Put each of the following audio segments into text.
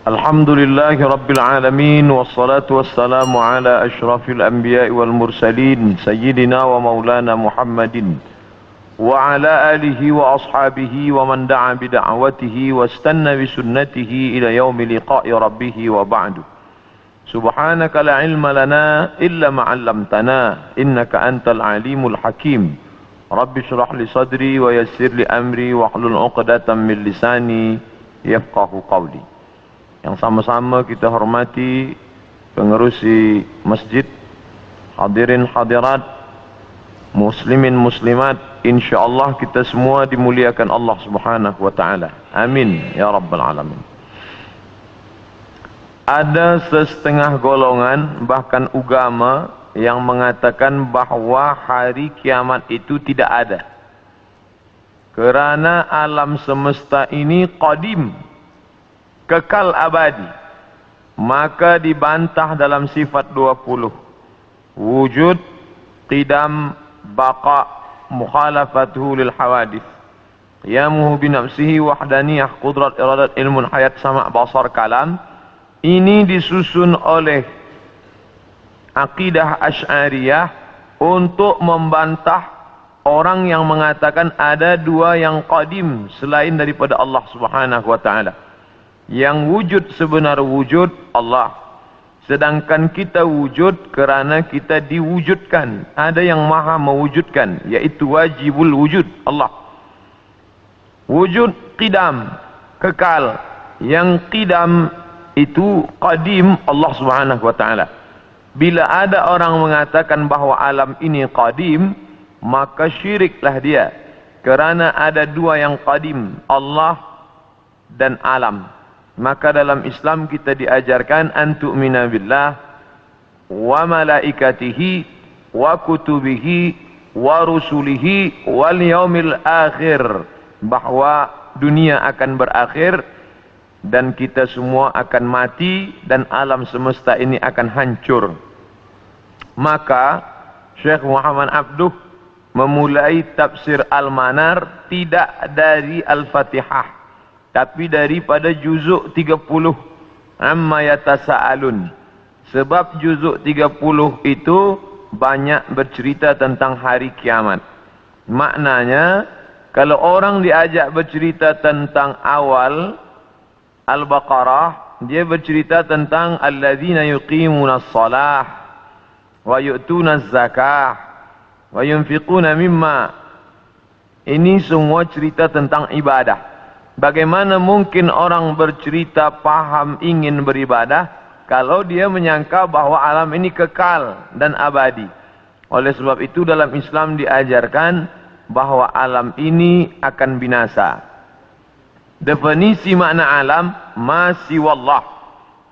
Alhamdulillahi Rabbil Alamin. Wassalatu wassalamu ala ashrafil anbiya'i wal mursalin Sayyidina wa maulana Muhammadin wa ala alihi wa ashabihi wa man da'a bida'awatihi wa istanna bisunnatihi ila yaumi liqa'i rabbihi wa ba'du. Subhanaka la ilma lana illa ma'allamtana innaka antal alimul hakim. Rabbi syrah li sadri wa yassir li amri wa hlul uqdatan min lisani yafqahu qawli. Yang sama-sama kita hormati pengerusi masjid, hadirin hadirat, muslimin muslimat, insyaallah kita semua dimuliakan Allah Subhanahu wa taala. Amin ya rabbal alamin. Ada setengah golongan bahkan agama yang mengatakan bahawa hari kiamat itu tidak ada. Kerana alam semesta ini qadim, kekal abadi, maka dibantah dalam sifat 20. Wujud, qidam, baqa, mukhalafatuhu lil hawadith, qiyamuhu binafsihi, wahdaniyah, qudrat, iradat, ilmun, hayat, sama', basar, kalam. Ini disusun oleh akidah Asy'ariyah untuk membantah orang yang mengatakan ada dua yang qadim selain daripada Allah Subhanahu wa taala. Yang wujud sebenar wujud Allah, sedangkan kita wujud kerana kita diwujudkan. Ada yang maha mewujudkan, yaitu wajibul wujud Allah. Wujud qidam, kekal. Yang qidam itu qadim Allah Subhanahu wa taala. Bila ada orang mengatakan bahawa alam ini qadim, maka syiriklah dia, kerana ada dua yang qadim, Allah dan alam. Maka dalam Islam kita diajarkan an tu'mina billah wa malaikatihi wa kutubihi wa rusulihi wal yaumil akhir, bahawa dunia akan berakhir dan kita semua akan mati dan alam semesta ini akan hancur. Maka Syekh Muhammad Abduh memulai tafsir Al-Manar tidak dari Al-Fatihah, tapi daripada juzuk 30 Amma Yatasa'alun. Sebab juzuk 30 itu banyak bercerita tentang hari kiamat. Maknanya kalau orang diajak bercerita tentang awal Al-Baqarah, dia bercerita tentang alladzina yuqimunas shalah wa yu'tunaz zakah wa yunfiquna mimma. Ini semua cerita tentang ibadah. Bagaimana mungkin orang bercerita paham ingin beribadah kalau dia menyangka bahawa alam ini kekal dan abadi? Oleh sebab itu dalam Islam diajarkan bahawa alam ini akan binasa. Definisi makna alam, ma siwallah,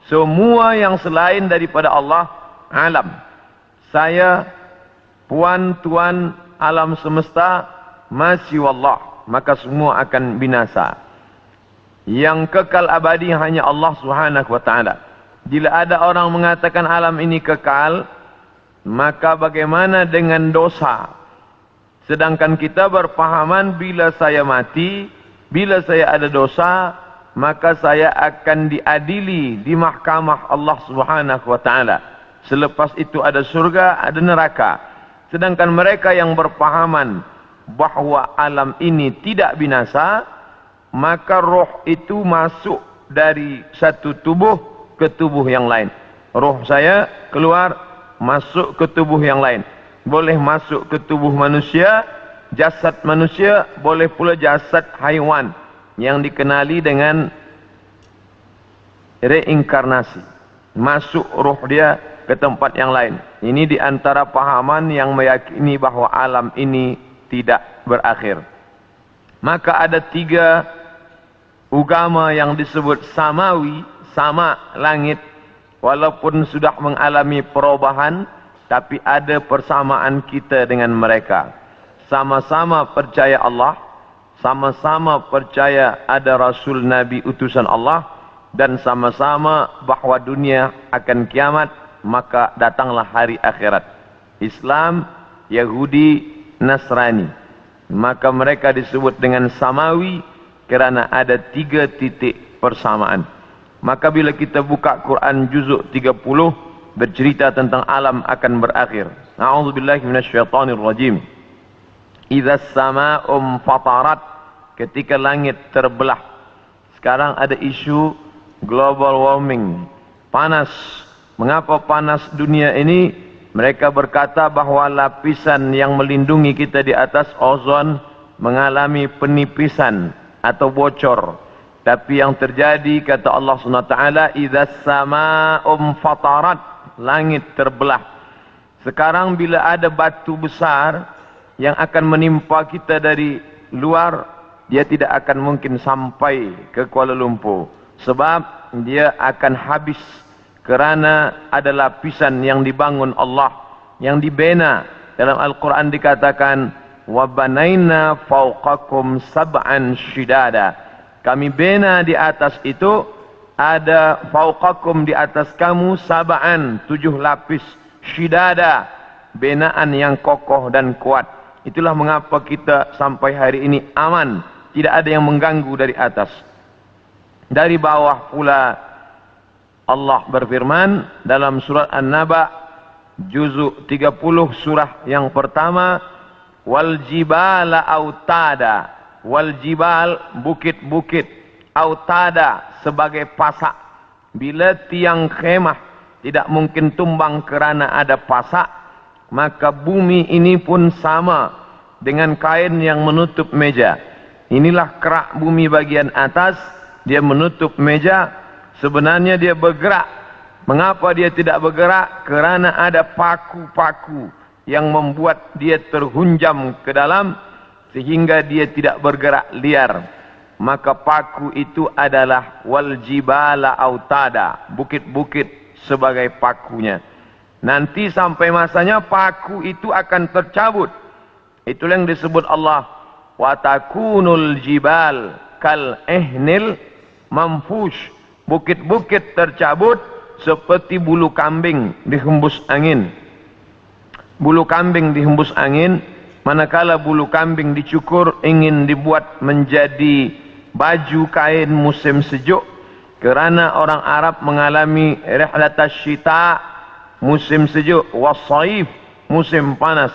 semua yang selain daripada Allah alam. Saya puan tuan alam semesta, ma siwallah, maka semua akan binasa. Yang kekal abadi hanya Allah Subhanahu wa taala. Bila ada orang mengatakan alam ini kekal, maka bagaimana dengan dosa? Sedangkan kita berpahaman bila saya mati, bila saya ada dosa, maka saya akan diadili di mahkamah Allah Subhanahu wa taala. Selepas itu ada surga, ada neraka. Sedangkan mereka yang berpahaman bahawa alam ini tidak binasa, maka roh itu masuk dari satu tubuh ke tubuh yang lain. Roh saya keluar, masuk ke tubuh yang lain. Boleh masuk ke tubuh manusia, jasad manusia, boleh pula jasad haiwan yang dikenali dengan reinkarnasi. Masuk roh dia ke tempat yang lain. Ini di antara pahaman yang meyakini bahawa alam ini tidak berakhir. Maka ada tiga agama yang disebut samawi, sama langit, walaupun sudah mengalami perubahan, tapi ada persamaan kita dengan mereka. Sama-sama percaya Allah, sama-sama percaya ada Rasul Nabi utusan Allah, dan sama-sama bahawa dunia akan kiamat, maka datanglah hari akhirat. Islam, Yahudi, Nasrani. Maka mereka disebut dengan samawi kerana ada tiga titik persamaan. Maka bila kita buka Quran juzuk 30 bercerita tentang alam akan berakhir. A'udzubillahi minasyaitonir rajim. Idza as-samaa'u fatarat, ketika langit terbelah. Sekarang ada isu global warming, panas. Mengapa panas dunia ini? Mereka berkata bahwa lapisan yang melindungi kita di atas ozon mengalami penipisan atau bocor. Tapi yang terjadi, kata Allah SWT, idza as-samaa'u fatarat, langit terbelah. Sekarang bila ada batu besar yang akan menimpa kita dari luar, dia tidak akan mungkin sampai ke Kuala Lumpur, sebab dia akan habis, kerana ada lapisan yang dibangun Allah, yang dibina. Dalam Al-Quran dikatakan, وَبَنَيْنَا فَوْقَكُمْ سَبْعًا شِدَادًا, kami bina di atas itu, ada fauqakum di atas kamu, sab'an, 7 lapis, shidada, binaan yang kokoh dan kuat. Itulah mengapa kita sampai hari ini aman, tidak ada yang mengganggu dari atas. Dari bawah pula Allah berfirman dalam surat An-Naba juzuk 30 surah yang pertama, wal jibala autada, wal jibal, bukit-bukit, autada, sebagai pasak. Bila tiang khemah tidak mungkin tumbang kerana ada pasak, maka bumi ini pun sama dengan kain yang menutup meja. Inilah kerak bumi bagian atas, dia menutup meja. Sebenarnya dia bergerak. Mengapa dia tidak bergerak? Kerana ada paku-paku yang membuat dia terhunjam ke dalam, sehingga dia tidak bergerak liar. Maka paku itu adalah wal jibala autada, bukit-bukit sebagai pakunya. Nanti sampai masanya paku itu akan tercabut. Itulah yang disebut Allah, wa takunul jibal kal ihnil manfush, bukit-bukit tercabut seperti bulu kambing dihembus angin. Bulu kambing dihembus angin, manakala bulu kambing dicukur ingin dibuat menjadi baju kain musim sejuk, kerana orang Arab mengalami rihlatas syita, musim sejuk, wasaif, musim panas.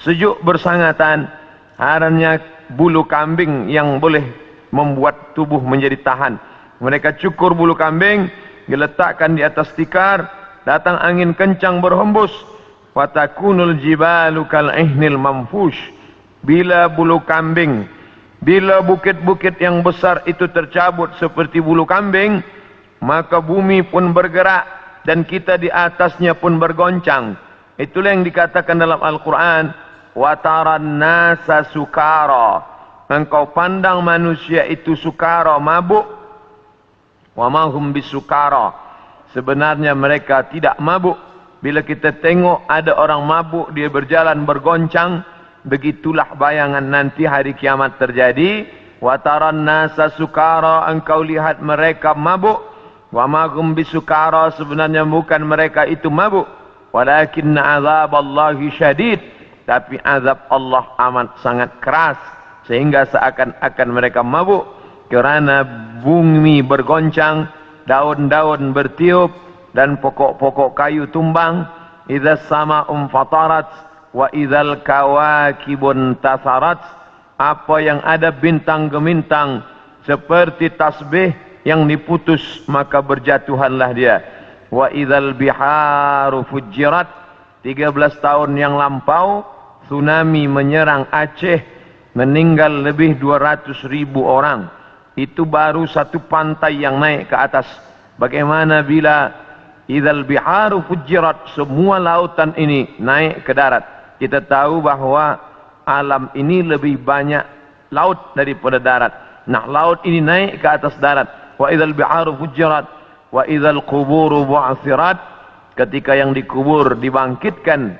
Sejuk bersangatan, haranya bulu kambing yang boleh membuat tubuh menjadi tahan. Mereka cukur bulu kambing, diletakkan di atas tikar, datang angin kencang berhembus. Watakunul jibalu kal ihnil manfush. Bila bulu kambing, bila bukit-bukit yang besar itu tercabut seperti bulu kambing, maka bumi pun bergerak dan kita di atasnya pun bergoncang. Itulah yang dikatakan dalam Al-Quran, wataran nasa sukara, engkau pandang manusia itu sukara, mabuk. Wa ma hum bisukara, sebenarnya mereka tidak mabuk. Bila kita tengok ada orang mabuk, dia berjalan bergoncang, begitulah bayangan nanti hari kiamat terjadi. Wataran nasa sukara, engkau lihat mereka mabuk. Wa ma hum bisukara, sebenarnya bukan mereka itu mabuk. Walakinna azaballahi syadid, tapi azab Allah amat sangat keras, sehingga seakan-akan mereka mabuk. Kerana bumi bergoncang, daun-daun bertiup, dan pokok-pokok kayu tumbang. Idza as-samaa'u fatarat wa idzal kawakibun tasarat, apa yang ada bintang gemintang seperti tasbih yang diputus, maka berjatuhanlah dia. Wa idzal biharu fujirat, 13 tahun yang lampau tsunami menyerang Aceh, meninggal lebih 200.000 orang. Itu baru satu pantai yang naik ke atas. Bagaimana bila idzal biharu fujirat, semua lautan ini naik ke darat? Kita tahu bahawa alam ini lebih banyak laut daripada darat. Nah, laut ini naik ke atas darat. Wa idzal biharu fujirat wa idzal quburu bu'athirat, ketika yang dikubur dibangkitkan.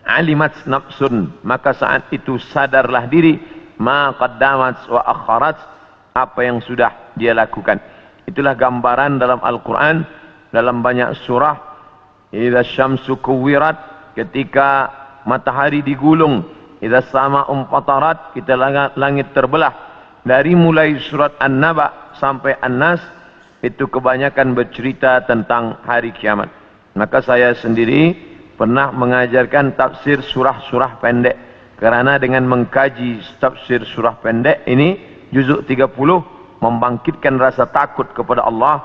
Alimat nafsun, maka saat itu sadarlah diri, ma qaddamat wa akharat, apa yang sudah dia lakukan. Itulah gambaran dalam Al-Quran, dalam banyak surah. Idza syamsu kuwirat, ketika matahari digulung. Idza as-samaa'u fatarat, kita langit terbelah. Dari mulai surat An-Naba sampai An-Nas, itu kebanyakan bercerita tentang hari kiamat. Maka saya sendiri pernah mengajarkan tafsir surah-surah pendek. Kerana dengan mengkaji tafsir surah pendek ini, juzuk 30, membangkitkan rasa takut kepada Allah,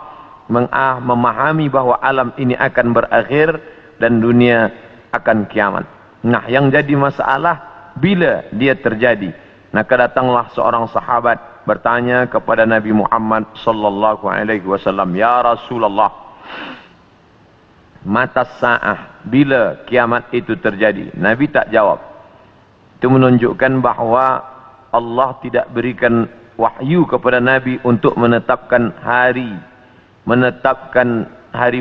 memahami bahawa alam ini akan berakhir dan dunia akan kiamat. Nah, yang jadi masalah bila dia terjadi. Maka datanglah seorang sahabat bertanya kepada Nabi Muhammad sallallahu alaihi wasallam, "Ya Rasulullah, mata sa'ah, bila kiamat itu terjadi?" Nabi tak jawab. Itu menunjukkan bahawa Allah tidak berikan wahyu kepada Nabi untuk menetapkan hari,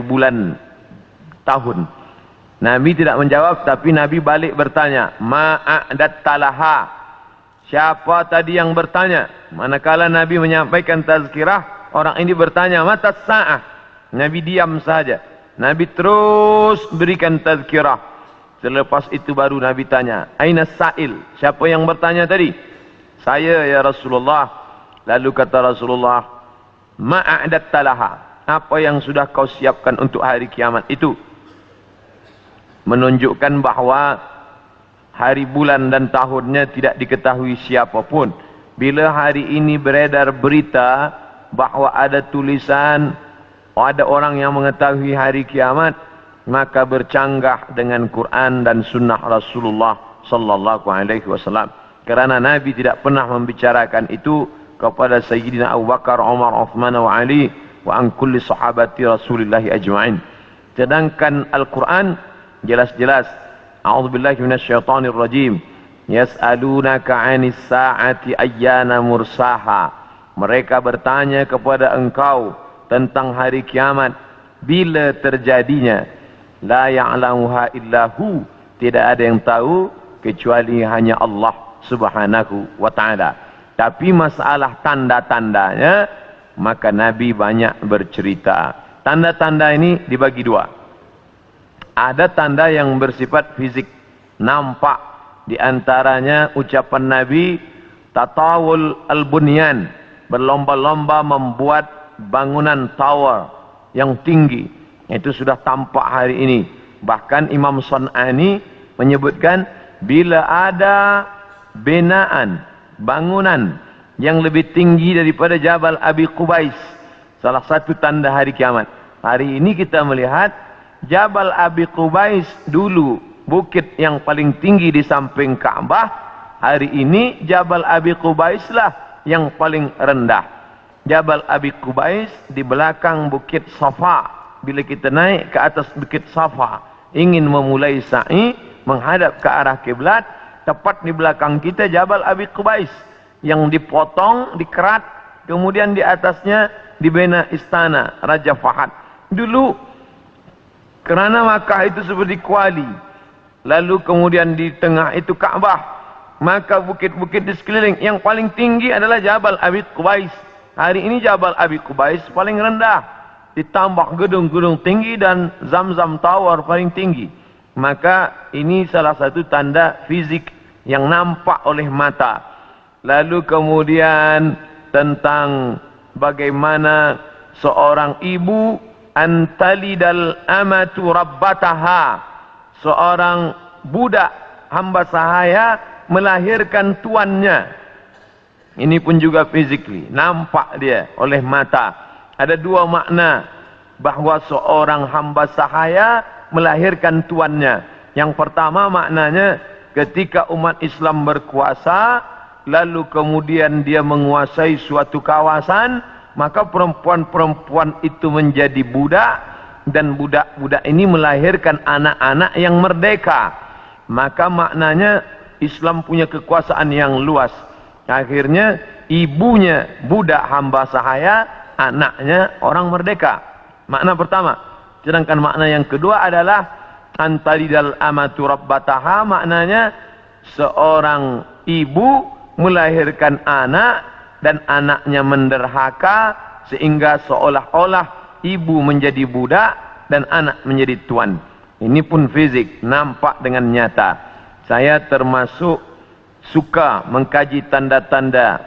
bulan, tahun. Nabi tidak menjawab, tapi Nabi balik bertanya, "Ma'adat talaha?" Siapa tadi yang bertanya? Manakala Nabi menyampaikan tazkirah, orang ini bertanya, "Mata sa'ah?" Nabi diam saja. Nabi terus berikan tazkirah. Selepas itu baru Nabi tanya, "Aina sa'il?" Siapa yang bertanya tadi? "Saya ya Rasulullah." Lalu kata Rasulullah, "Ma'adat talaha?" Apa yang sudah kau siapkan untuk hari kiamat itu? Menunjukkan bahawa hari, bulan dan tahunnya tidak diketahui siapapun. Bila hari ini beredar berita bahawa ada tulisan, ada orang yang mengetahui hari kiamat, maka bercanggah dengan Quran dan sunnah Rasulullah sallallahu alaihi wasallam. Kerana Nabi tidak pernah membicarakan itu kepada Sayyidina Abu Bakar, Umar, Uthman wa Ali wa an kulli sahabati Rasulillah ajma'in. Sedangkan Al-Quran jelas-jelas, a'udzubillahi minasyaitonir rajim, yas'alunaka 'anis sa'ati ayyana mursaha. Mereka bertanya kepada engkau tentang hari kiamat, bila terjadinya. La ya'lamuha illahu, tidak ada yang tahu kecuali hanya Allah Subhanahu wa ta'ala. Tapi masalah tanda-tandanya, maka Nabi banyak bercerita. Tanda-tanda ini dibagi dua. Ada tanda yang bersifat fisik, nampak. Di antaranya ucapan Nabi, tatawul al-bunyan, berlomba-lomba membuat bangunan tower yang tinggi. Itu sudah tampak hari ini. Bahkan Imam San'ani menyebutkan, bila ada binaan, bangunan yang lebih tinggi daripada Jabal Abi Qubais, salah satu tanda hari kiamat. Hari ini kita melihat Jabal Abi Qubais dulu bukit yang paling tinggi di samping Ka'bah. Hari ini Jabal Abi Qubais lah yang paling rendah. Jabal Abi Qubais di belakang bukit Safa. Bila kita naik ke atas bukit Safa, ingin memulai sa'i menghadap ke arah kiblat, tepat di belakang kita Jabal Abi Qubais yang dipotong, dikerat, kemudian di atasnya dibina istana Raja Fahad. Dulu kerana Makkah itu seperti kuali, lalu kemudian di tengah itu Ka'bah, maka bukit-bukit di sekeliling yang paling tinggi adalah Jabal Abi Qubais. Hari ini Jabal Abi Qubais paling rendah, ditambah gedung-gedung tinggi dan Zamzam Tower paling tinggi. Maka ini salah satu tanda fisik yang nampak oleh mata. Lalu kemudian tentang bagaimana seorang ibu antalidal amatu rabbataha, seorang budak hamba sahaya melahirkan tuannya. Ini pun juga physically, nampak dia oleh mata. Ada dua makna bahawa seorang hamba sahaya melahirkan tuannya. Yang pertama maknanya ketika umat Islam berkuasa, lalu kemudian dia menguasai suatu kawasan, maka perempuan-perempuan itu menjadi budak, dan budak-budak ini melahirkan anak-anak yang merdeka. Maka maknanya Islam punya kekuasaan yang luas. Akhirnya ibunya budak hamba sahaya, anaknya orang merdeka. Makna pertama. Sedangkan makna yang kedua adalah antalidal amatu rabbataha, maknanya seorang ibu melahirkan anak dan anaknya menderhaka, sehingga seolah-olah ibu menjadi budak dan anak menjadi tuan. Ini pun fisik, nampak dengan nyata. Saya termasuk suka mengkaji tanda-tanda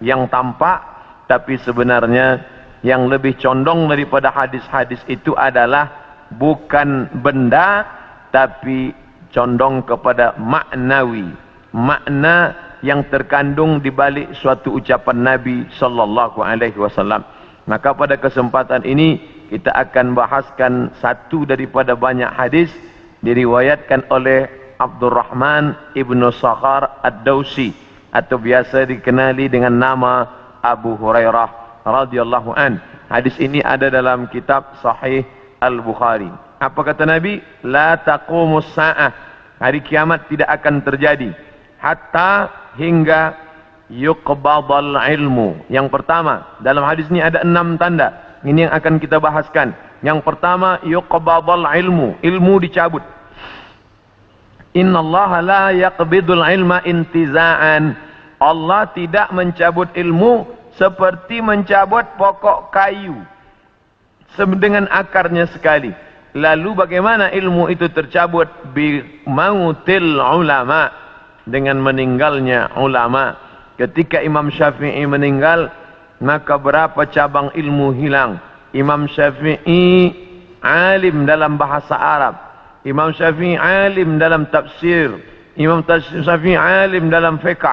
yang tampak, tapi sebenarnya yang lebih condong daripada hadis-hadis itu adalah bukan benda, tapi condong kepada maknawi, makna yang terkandung di balik suatu ucapan Nabi sallallahu alaihi wasallam. Maka pada kesempatan ini kita akan bahaskan satu daripada banyak hadis diriwayatkan oleh Abdurrahman ibnu Sakhar ad-Dawsi atau biasa dikenali dengan nama Abu Hurairah radhiyallahu an. Hadis ini ada dalam kitab Sahih Al-Bukhari. Apa kata Nabi? La taqumus sa'ah. Hari kiamat tidak akan terjadi hatta hingga yuqbadal ilmu. Yang pertama, dalam hadis ini ada 6 tanda. Ini yang akan kita bahaskan. Yang pertama, yuqbadal ilmu. Ilmu dicabut. Innallaha la yaqbidul ilma intiza'an. Allah tidak mencabut ilmu seperti mencabut pokok kayu dengan akarnya sekali. Lalu bagaimana ilmu itu tercabut? Bi mautil ulama, dengan meninggalnya ulama. Ketika Imam Syafi'i meninggal, maka berapa cabang ilmu hilang. Imam Syafi'i alim dalam bahasa Arab, Imam Syafi'i alim dalam tafsir, Imam Syafi'i alim dalam fiqh,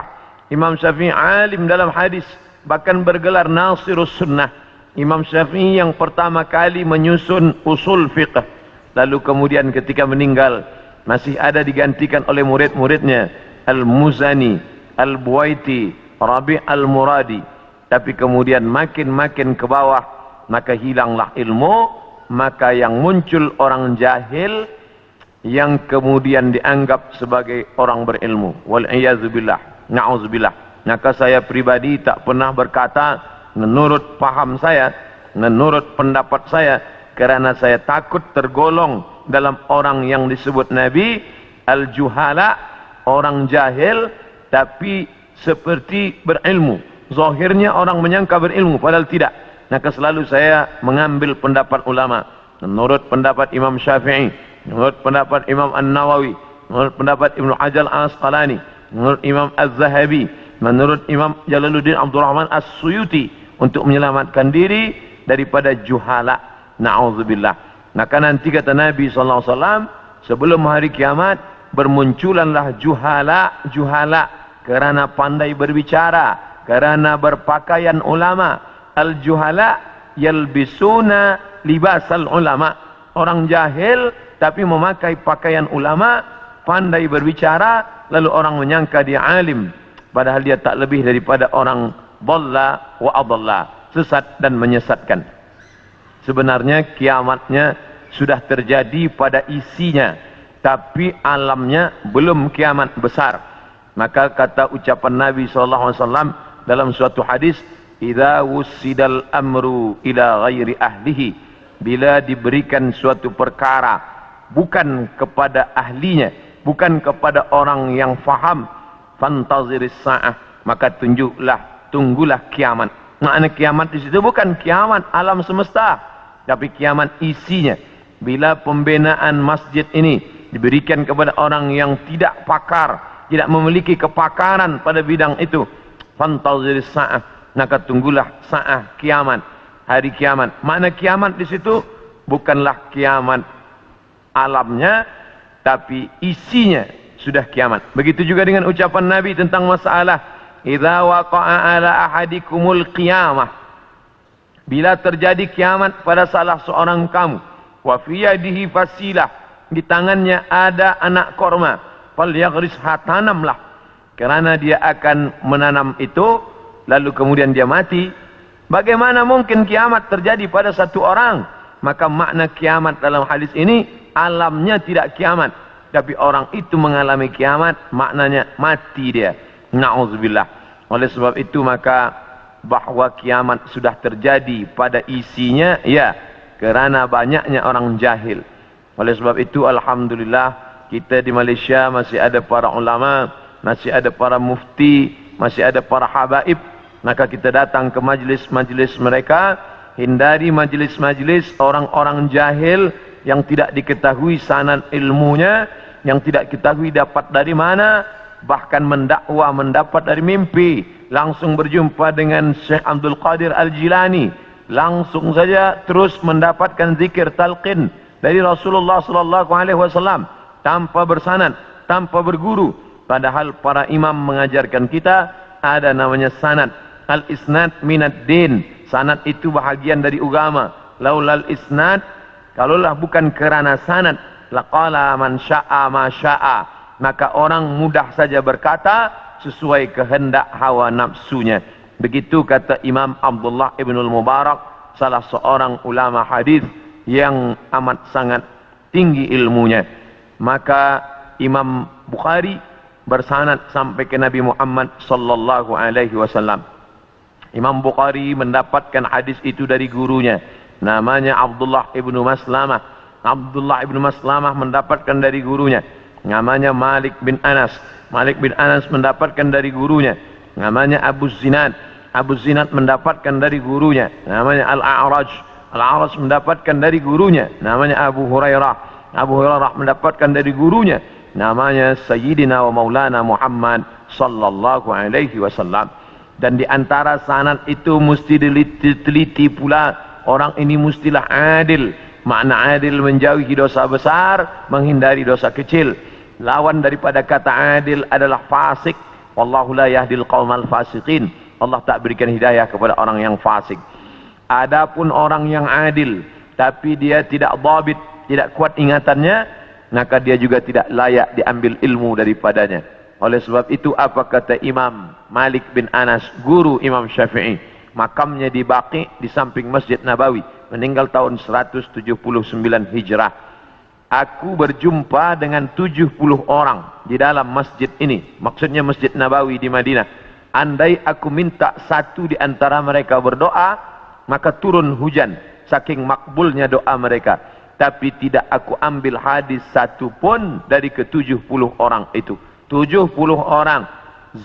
Imam Syafi'i alim dalam hadis, bahkan bergelar Nasirus Sunnah. Imam Syafi'i yang pertama kali menyusun usul fiqh. Lalu kemudian ketika meninggal masih ada digantikan oleh murid-muridnya, Al-Muzani, Al-Buwaiti, Rabi' Al-Muradi. Tapi kemudian makin ke bawah, maka hilanglah ilmu, maka yang muncul orang jahil yang kemudian dianggap sebagai orang berilmu. Wal'iyazubillah, na'udzubillah. Maka saya pribadi tak pernah berkata menurut paham saya, menurut pendapat saya, karena saya takut tergolong dalam orang yang disebut Nabi al-juhala, orang jahil tapi seperti berilmu. Zahirnya orang menyangka berilmu padahal tidak. Maka selalu saya mengambil pendapat ulama. Menurut pendapat Imam Syafi'i, menurut pendapat Imam An-Nawawi, menurut pendapat Ibnu Hajar Al-Asqalani, menurut Imam Az-Zahabi, menurut Imam Jalaluddin Abdul Rahman As-Suyuti, untuk menyelamatkan diri daripada juhala. Na'udzubillah. Maka nanti kata Nabi SAW, sebelum hari kiamat bermunculanlah juhala karena pandai berbicara, karena berpakaian ulama. Al-juhala yalbisuna libasal ulama. Orang jahil tapi memakai pakaian ulama, pandai berbicara, lalu orang menyangka dia alim, padahal dia tak lebih daripada orang dhalla wa adalla, sesat dan menyesatkan. Sebenarnya kiamatnya sudah terjadi pada isinya, tapi alamnya belum kiamat besar. Maka kata ucapan Nabi SAW dalam suatu hadis, idza wussidal amru ila ghairi ahlihi, bila diberikan suatu perkara bukan kepada ahlinya, bukan kepada orang yang faham, fantaziris sa'ah, maka tunggulah kiamat. Makna kiamat di situ bukan kiamat alam semesta, tapi kiamat isinya. Bila pembinaan masjid ini diberikan kepada orang yang tidak pakar, tidak memiliki kepakaran pada bidang itu, fantaziris sa'ah, maka tunggulah sa'ah, kiamat, hari kiamat. Makna kiamat di situ bukanlah kiamat alamnya, tapi isinya sudah kiamat. Begitu juga dengan ucapan Nabi tentang masalah idza waqa'a ala ahadikumul qiyamah, bila terjadi kiamat pada salah seorang kamu, wa fi yadihi fasilah, di tangannya ada anak korma, falyaghrisha, tanamlah, karena dia akan menanam itu, lalu kemudian dia mati. Bagaimana mungkin kiamat terjadi pada satu orang? Maka makna kiamat dalam hadis ini alamnya tidak kiamat, tapi orang itu mengalami kiamat, maknanya mati dia. Na'udzubillah. Oleh sebab itu maka bahwa kiamat sudah terjadi pada isinya, ya, kerana banyaknya orang jahil. Oleh sebab itu alhamdulillah kita di Malaysia masih ada para ulama, masih ada para mufti, masih ada para habaib. Maka kita datang ke majlis-majlis mereka, hindari majlis-majlis orang-orang jahil yang tidak diketahui sanad ilmunya, yang tidak diketahui dapat dari mana, bahkan mendakwa mendapat dari mimpi, langsung berjumpa dengan Syekh Abdul Qadir Al-Jilani, langsung saja terus mendapatkan zikir talqin dari Rasulullah sallallahu alaihi wasallam tanpa bersanad, tanpa berguru. Padahal para imam mengajarkan kita ada namanya sanad. Al-isnad minad din. Sanad itu bahagian dari agama. Laulal isnad, kalaulah bukan kerana sanad, laqala man syaa ma syaa, maka orang mudah saja berkata sesuai kehendak hawa nafsunya. Begitu kata Imam Abdullah Ibnul Mubarak, salah seorang ulama hadis yang amat sangat tinggi ilmunya. Maka Imam Bukhari bersanad sampai ke Nabi Muhammad sallallahu alaihi wasallam. Imam Bukhari mendapatkan hadis itu dari gurunya, namanya Abdullah Ibnu Maslamah. Abdullah Ibnu Maslamah mendapatkan dari gurunya, namanya Malik bin Anas. Malik bin Anas mendapatkan dari gurunya, namanya Abu Zinad. Abu Zinad mendapatkan dari gurunya, namanya Al-A'raj. Al-A'raj mendapatkan dari gurunya, namanya Abu Hurairah. Abu Hurairah mendapatkan dari gurunya, namanya Sayyidina wa Maulana Muhammad sallallahu alaihi wasallam. Dan di antara sanad itu mesti diteliti pula, orang ini mestilah adil. Makna adil menjauhi dosa besar, menghindari dosa kecil. Lawan daripada kata adil adalah fasik. Wallahu la yahdil qaumal fasiqin. Allah tak berikan hidayah kepada orang yang fasik. Adapun orang yang adil tapi dia tidak dhabit, tidak kuat ingatannya, maka dia juga tidak layak diambil ilmu daripadanya. Oleh sebab itu apa kata Imam Malik bin Anas, guru Imam Syafi'i? Makamnya di Baqi di samping Masjid Nabawi, meninggal tahun 179 Hijrah. Aku berjumpa dengan 70 orang di dalam masjid ini, maksudnya Masjid Nabawi di Madinah. Andai aku minta satu di antara mereka berdoa, maka turun hujan, saking makbulnya doa mereka. Tapi tidak aku ambil hadis satu pun dari ke-70 orang itu. 70 orang,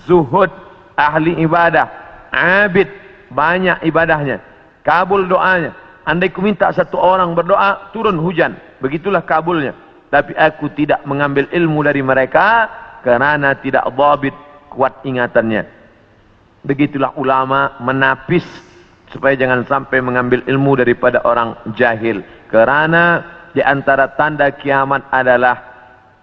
zuhud, ahli ibadah, abid, banyak ibadahnya, kabul doanya. Andai aku minta satu orang berdoa, turun hujan, begitulah kabulnya. Tapi aku tidak mengambil ilmu dari mereka, kerana tidak dhabit, kuat ingatannya. Begitulah ulama menapis supaya jangan sampai mengambil ilmu daripada orang jahil. Kerana di antara tanda kiamat adalah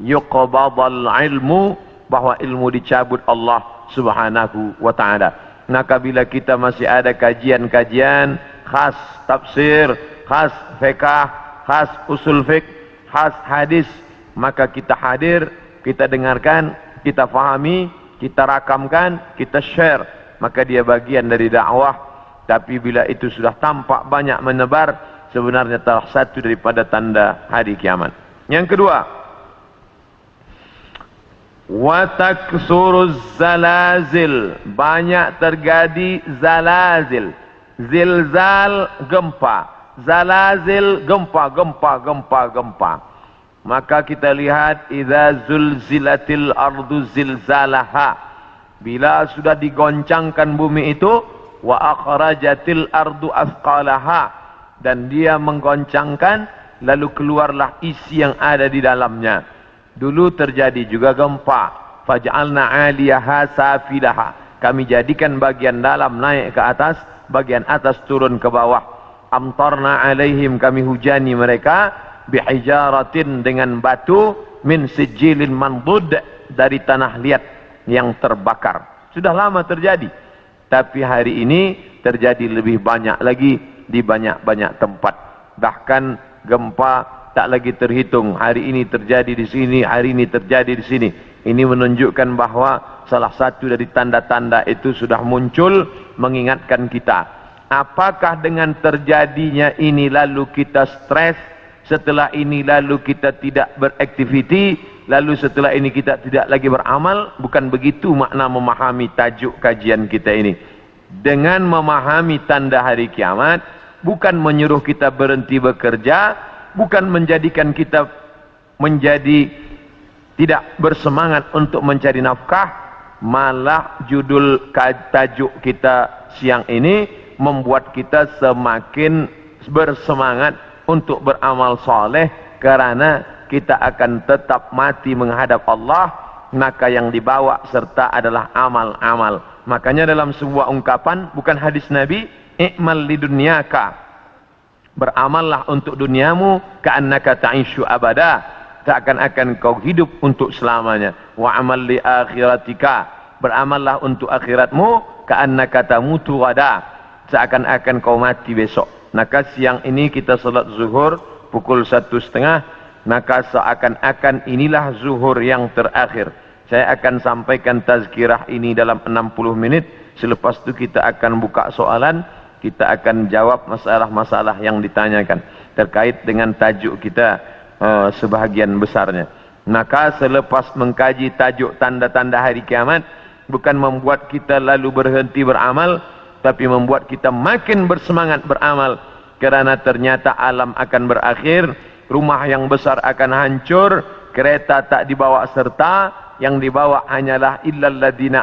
yuqbadal ilmu, bahwa ilmu dicabut Allah subhanahu wa ta'ala. Maka bila kita masih ada kajian-kajian khas tafsir, khas fiqh, khas usul fiqh, khas hadis, maka kita hadir, kita dengarkan, kita fahami, kita rakamkan, kita share, maka dia bagian dari dakwah. Tapi bila itu sudah tampak banyak menebar, sebenarnya salah satu daripada tanda hari kiamat. Yang kedua, wa taksuruz zalazil, banyak terjadi zalazil. Zilzal, gempa. Zalazil, gempa. Maka kita lihat, idza zulzilatil ardu zilzalaha, bila sudah digoncangkan bumi itu, wa akhrajatil ardu athqalaha, dan dia menggoncangkan, lalu keluarlah isi yang ada di dalamnya. Dulu terjadi juga gempa, faj'alna 'aliyaha safilaha, kami jadikan bagian dalam naik ke atas, bagian atas turun ke bawah. Amtarna 'alaihim, kami hujani mereka, bihijaratin, dengan batu, min sijilin mandud, dari tanah liat yang terbakar. Sudah lama terjadi, tapi hari ini terjadi lebih banyak lagi di banyak-banyak tempat. Bahkan gempa tak lagi terhitung. Hari ini terjadi di sini, hari ini terjadi di sini. Ini menunjukkan bahawa salah satu dari tanda-tanda itu sudah muncul mengingatkan kita. Apakah dengan terjadinya ini lalu kita stres, setelah ini lalu kita tidak beraktiviti, lalu setelah ini kita tidak lagi beramal? Bukan begitu makna memahami tajuk kajian kita ini. Dengan memahami tanda hari kiamat, bukan menyuruh kita berhenti bekerja, bukan menjadikan kita menjadi tidak bersemangat untuk mencari nafkah, malah judul tajuk kita siang ini membuat kita semakin bersemangat untuk beramal soleh, kerana kita akan tetap mati menghadap Allah, maka yang dibawa serta adalah amal-amal. Makanya dalam sebuah ungkapan, bukan hadis Nabi, i'mal lidunyaka, beramallah untuk duniamu, ka'annaka ta'ishu abada, seakan-akan kau hidup untuk selamanya. Wa amal li akhiratika, beramallah untuk akhiratmu, ka'annaka tamutu ghadan, seakan-akan kau mati besok. Maka siang ini kita salat zuhur pukul 1:30, maka seakan-akan inilah zuhur yang terakhir. Saya akan sampaikan tazkirah ini dalam 60 menit. Selepas itu kita akan buka soalan, kita akan jawab masalah-masalah yang ditanyakan terkait dengan tajuk kita sebahagian besarnya. Maka selepas mengkaji tajuk tanda-tanda hari kiamat, bukan membuat kita lalu berhenti beramal, tapi membuat kita makin bersemangat beramal, kerana ternyata alam akan berakhir, rumah yang besar akan hancur, kereta tak dibawa serta, yang dibawa hanyalah illal ladina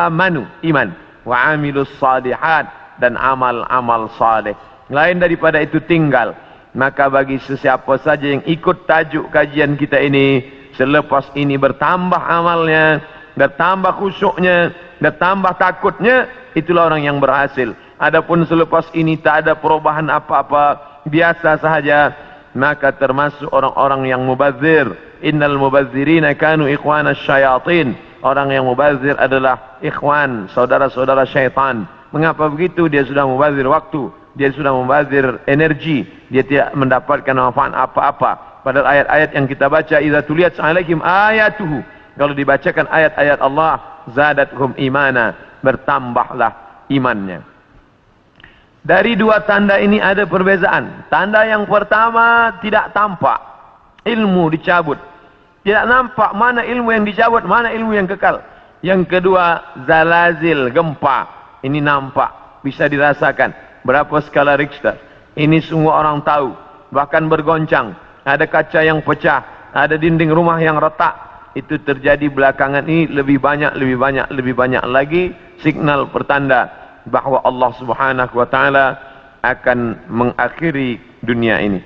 amanu, iman, wa amilus salihat, dan amal-amal saleh. Lain daripada itu tinggal. Maka bagi sesiapa saja yang ikut tajuk kajian kita ini, selepas ini bertambah amalnya, bertambah khusyuknya, bertambah takutnya, itulah orang yang berhasil. Adapun selepas ini tak ada perubahan apa-apa, biasa sahaja, maka termasuk orang-orang yang mubazir. Innal mubazzirina kanu ikhwana syayatin. Orang yang mubazir adalah ikhwan, saudara-saudara syaitan. Mengapa begitu? Dia sudah mubazir waktu, dia sudah mubazir energi, dia tidak mendapatkan manfaat apa-apa. Padahal ayat-ayat yang kita baca, idza tuliyat alaihim ayatuhu, kalau dibacakan ayat-ayat Allah, zadathum imana, bertambahlah imannya. Dari dua tanda ini ada perbezaan. Tanda yang pertama tidak tampak, ilmu dicabut. Tidak nampak mana ilmu yang dicabut, mana ilmu yang kekal. Yang kedua, zalazil, gempa. Ini nampak, bisa dirasakan. Berapa skala Richter? Ini semua orang tahu. Bahkan bergoncang. Ada kaca yang pecah, ada dinding rumah yang retak. Itu terjadi belakangan ini lebih banyak lagi signal pertanda bahawa Allah Subhanahu wa taala akan mengakhiri dunia ini.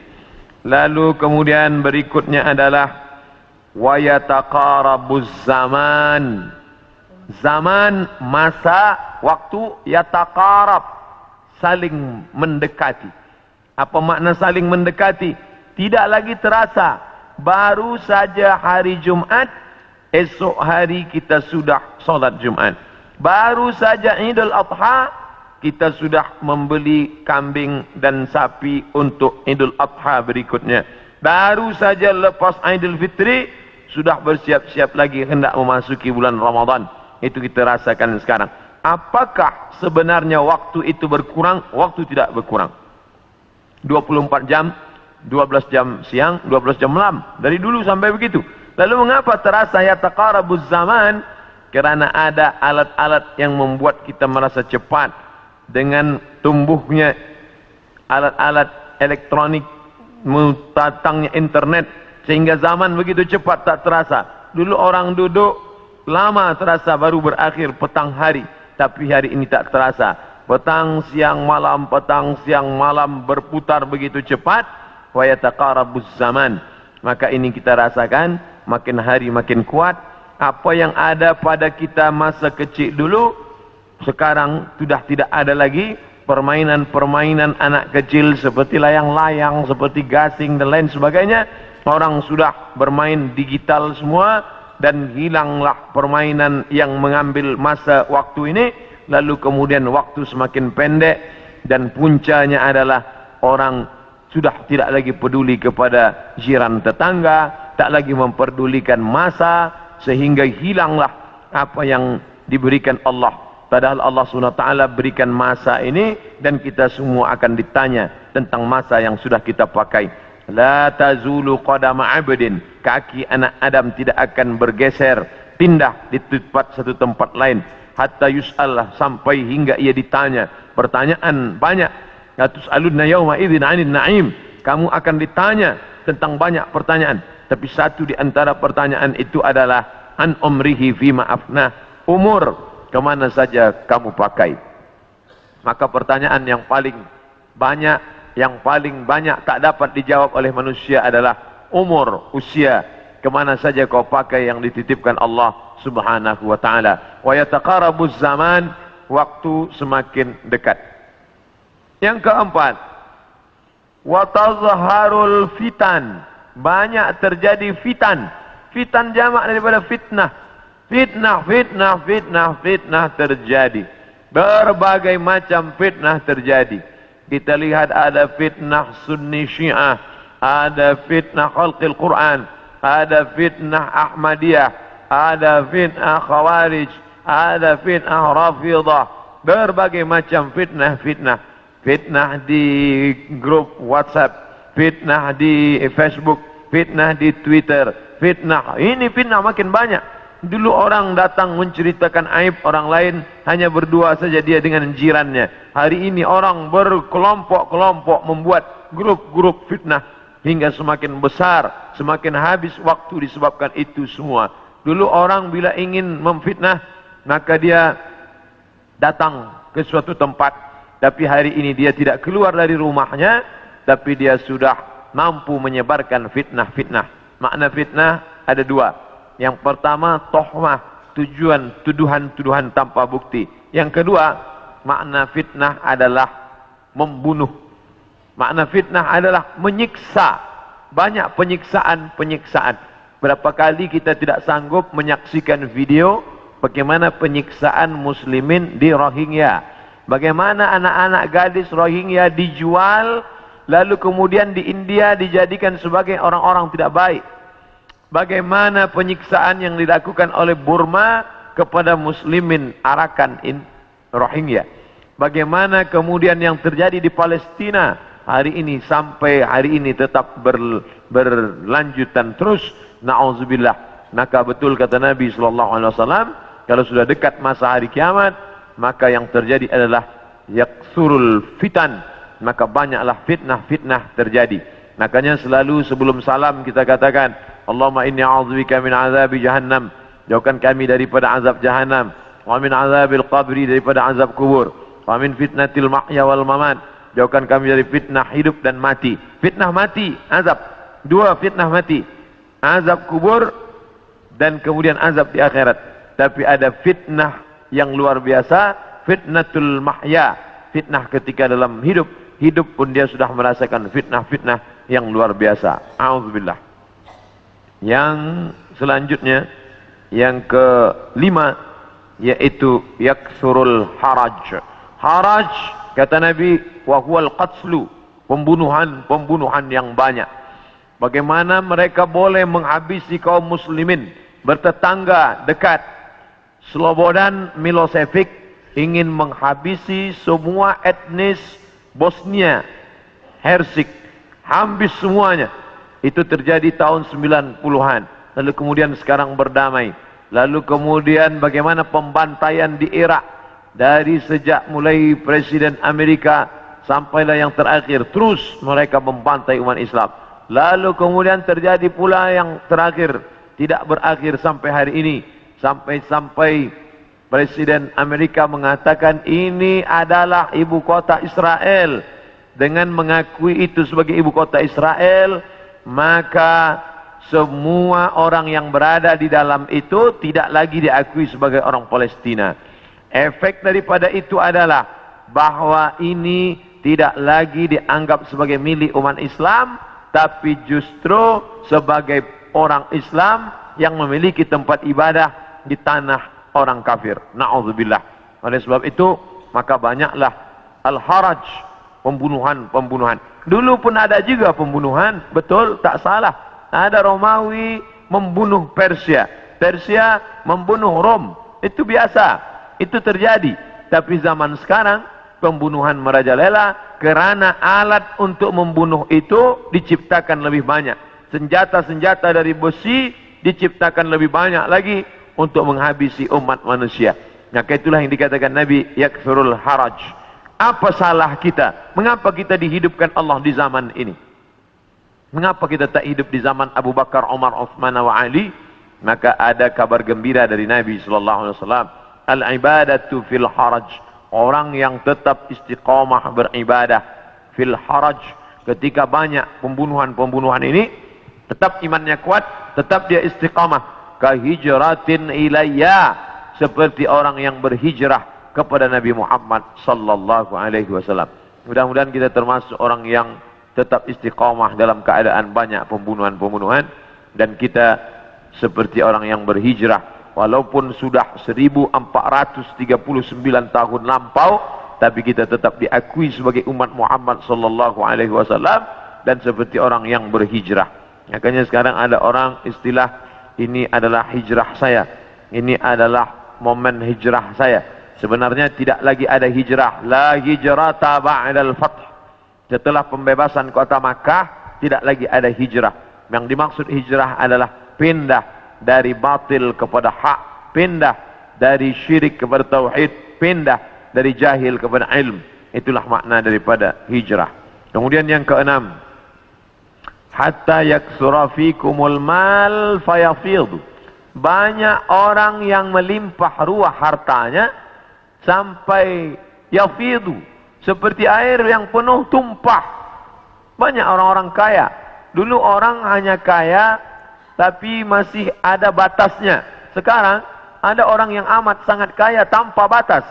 Lalu kemudian berikutnya adalah wa yataqarabuz zaman. Zaman, masa, waktu, yataqarab, saling mendekati. Apa makna saling mendekati? Tidak lagi terasa. Baru saja hari Jumat, esok hari kita sudah solat Jumat. Baru saja Idul Adha, kita sudah membeli kambing dan sapi untuk Idul Adha berikutnya. Baru saja lepas Idul Fitri, sudah bersiap-siap lagi hendak memasuki bulan Ramadan. Itu kita rasakan sekarang. Apakah sebenarnya waktu itu berkurang? Waktu tidak berkurang. 24 jam, 12 jam siang, 12 jam malam. Dari dulu sampai begitu. Lalu mengapa terasa yataqarabuz zaman? Kerana ada alat-alat yang membuat kita merasa cepat. Dengan tumbuhnya alat-alat elektronik, datangnya internet, sehingga zaman begitu cepat tak terasa. Dulu orang duduk lama terasa, baru berakhir petang hari. Tapi hari ini tak terasa. Petang siang malam berputar begitu cepat. Wa yataqarabuz zaman. Maka ini kita rasakan, makin hari makin kuat. Apa yang ada pada kita masa kecil dulu, sekarang sudah tidak ada lagi. Permainan-permainan anak kecil seperti layang-layang, seperti gasing dan lain sebagainya. Orang sudah bermain digital semua. Dan hilanglah permainan yang mengambil masa waktu ini. Lalu kemudian waktu semakin pendek. Dan puncanya adalah orang sudah tidak lagi peduli kepada jiran tetangga. Tak lagi memperdulikan masa. Sehingga hilanglah apa yang diberikan Allah. Padahal Allah SWT berikan masa ini. Dan kita semua akan ditanya tentang masa yang sudah kita pakai. La tazulu qadama abdin, kaki anak Adam tidak akan bergeser, pindah di satu tempat lain, hatta yus'al, sampai hingga ia ditanya. Pertanyaan banyak. La tus'alunna yawma idzin 'anil na'im, kamu akan ditanya tentang banyak pertanyaan. Tapi satu di antara pertanyaan itu adalah an umrihi fima afnah, umur kemana saja kamu pakai. Maka pertanyaan yang paling banyak tak dapat dijawab oleh manusia adalah umur, usia, kemana saja kau pakai yang dititipkan Allah Subhanahu wa ta'ala. Wa yataqarabuz zaman, waktu semakin dekat. Yang keempat, wa tazharul fitan. Banyak terjadi fitan. Fitan jamak daripada fitnah. Fitnah, fitnah, fitnah, fitnah terjadi. Berbagai macam fitnah terjadi. Kita lihat ada fitnah Sunni Syiah, ada fitnah khalqil Quran, ada fitnah Ahmadiyah, ada fitnah Khawarij, ada fitnah Rafidah. Berbagai macam fitnah-fitnah. Fitnah di grup WhatsApp, fitnah di Facebook, fitnah di Twitter, fitnah. Ini fitnah makin banyak. Dulu orang datang menceritakan aib orang lain, hanya berdua saja dia dengan jirannya. Hari ini orang berkelompok-kelompok membuat grup-grup fitnah. Hingga semakin besar, semakin habis waktu disebabkan itu semua. Dulu orang bila ingin memfitnah, maka dia datang ke suatu tempat. Tapi hari ini dia tidak keluar dari rumahnya, tapi dia sudah mampu menyebarkan fitnah-fitnah. Makna fitnah ada dua. Yang pertama, tohmah, tuduhan-tuduhan tanpa bukti. Yang kedua, makna fitnah adalah membunuh. Makna fitnah adalah menyiksa. Banyak penyiksaan-penyiksaan. Berapa kali kita tidak sanggup menyaksikan video bagaimana penyiksaan muslimin di Rohingya. Bagaimana anak-anak gadis Rohingya dijual, lalu kemudian di India dijadikan sebagai orang-orang tidak baik. Bagaimana penyiksaan yang dilakukan oleh Burma kepada muslimin Arakan Rohingya. Bagaimana kemudian yang terjadi di Palestina hari ini sampai hari ini tetap berlanjutan terus. Na'udzubillah. Maka betul kata Nabi SAW, kalau sudah dekat masa hari kiamat, maka yang terjadi adalah yaksurul fitan. Maka banyaklah fitnah-fitnah terjadi. Makanya selalu sebelum salam kita katakan, Allahumma inni a'udzubika min azabi jahannam. Jauhkan kami daripada azab jahannam. Wa min azabil qabri, daripada azab kubur. Wa min fitnatil mahya wal mamat. Jauhkan kami dari fitnah hidup dan mati. Fitnah mati, azab. Dua fitnah mati. Azab kubur dan kemudian azab di akhirat. Tapi ada fitnah yang luar biasa, fitnatul mahya. Fitnah ketika dalam hidup. Hidup pun dia sudah merasakan fitnah-fitnah yang luar biasa. A'udzubillah. Yang selanjutnya, yang kelima, yaitu yaksurul haraj. Haraj, kata Nabi, wa huwal qatslu, pembunuhan yang banyak. Bagaimana mereka boleh menghabisi kaum muslimin bertetangga dekat. Slobodan Milosevic ingin menghabisi semua etnis Bosnia Hersek, habis semuanya. Itu terjadi tahun 90-an. Lalu kemudian sekarang berdamai. Lalu kemudian bagaimana pembantaian di Irak. Dari sejak mulai Presiden Amerika sampailah yang terakhir. Terus mereka membantai umat Islam. Lalu kemudian terjadi pula yang terakhir. Tidak berakhir sampai hari ini. Sampai Presiden Amerika mengatakan ini adalah ibu kota Israel. Dengan mengakui itu sebagai ibu kota Israel, maka semua orang yang berada di dalam itu tidak lagi diakui sebagai orang Palestina. Efek daripada itu adalah bahwa ini tidak lagi dianggap sebagai milik umat Islam, tapi justru sebagai orang Islam yang memiliki tempat ibadah di tanah orang kafir. Na'udzubillah. Oleh sebab itu, maka banyaklah al-haraj, pembunuhan. Dulu pun ada juga pembunuhan, betul, tak salah. Ada Romawi membunuh Persia, Persia membunuh Rom. Itu biasa, itu terjadi. Tapi zaman sekarang pembunuhan merajalela karena alat untuk membunuh itu diciptakan lebih banyak. Senjata-senjata dari besi diciptakan lebih banyak lagi untuk menghabisi umat manusia. Maka itulah yang dikatakan Nabi, yaksurul haraj. Apa salah kita? Mengapa kita dihidupkan Allah di zaman ini? Mengapa kita tak hidup di zaman Abu Bakar, Umar, Uthman wa Ali? Maka ada kabar gembira dari Nabi SAW. Al-ibadatu fil haraj. Orang yang tetap istiqamah beribadah fil haraj. Ketika banyak pembunuhan ini, tetap imannya kuat, tetap dia istiqamah. Kahijratin ilayya. Seperti orang yang berhijrah kepada Nabi Muhammad sallallahu alaihi wasallam. Mudah-mudahan kita termasuk orang yang tetap istiqamah dalam keadaan banyak pembunuhan-pembunuhan, dan kita seperti orang yang berhijrah walaupun sudah 1439 tahun lampau, tapi kita tetap diakui sebagai umat Muhammad sallallahu alaihi wasallam dan seperti orang yang berhijrah. Makanya sekarang ada orang istilah, ini adalah hijrah saya, ini adalah momen hijrah saya. Sebenarnya tidak lagi ada hijrah. La hijrata ba'dal fath. Setelah pembebasan kota Makkah, tidak lagi ada hijrah. Yang dimaksud hijrah adalah pindah dari batil kepada hak, pindah dari syirik kepada tauhid, pindah dari jahil kepada ilm. Itulah makna daripada hijrah. Kemudian yang keenam, hatta yaksura fikumul mal fayafidhu. Banyak orang yang melimpah ruah hartanya sampai yafidu, seperti air yang penuh tumpah. Banyak orang-orang kaya. Dulu orang hanya kaya tapi masih ada batasnya. Sekarang ada orang yang amat sangat kaya tanpa batas,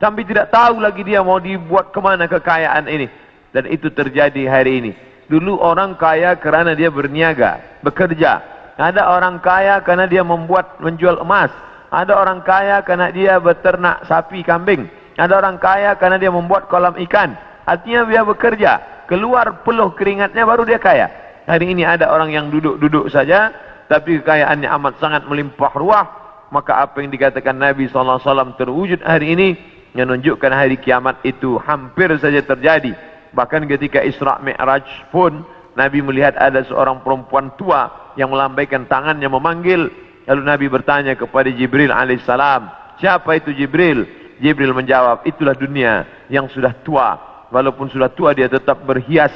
sampai tidak tahu lagi dia mau dibuat kemana kekayaan ini. Dan itu terjadi hari ini. Dulu orang kaya karena dia berniaga, bekerja. Ada orang kaya karena dia menjual emas. Ada orang kaya karena dia beternak sapi, kambing. Ada orang kaya karena dia membuat kolam ikan. Artinya dia bekerja, keluar peluh keringatnya baru dia kaya. Hari ini ada orang yang duduk-duduk saja, tapi kekayaannya amat sangat melimpah ruah. Maka apa yang dikatakan Nabi SAW terwujud hari ini, yang menunjukkan hari kiamat itu hampir saja terjadi. Bahkan ketika Isra Mi'raj pun, Nabi melihat ada seorang perempuan tua yang melambaikan tangannya memanggil. Lalu Nabi bertanya kepada Jibril alaihissalam, siapa itu Jibril? Jibril menjawab, itulah dunia yang sudah tua. Walaupun sudah tua dia tetap berhias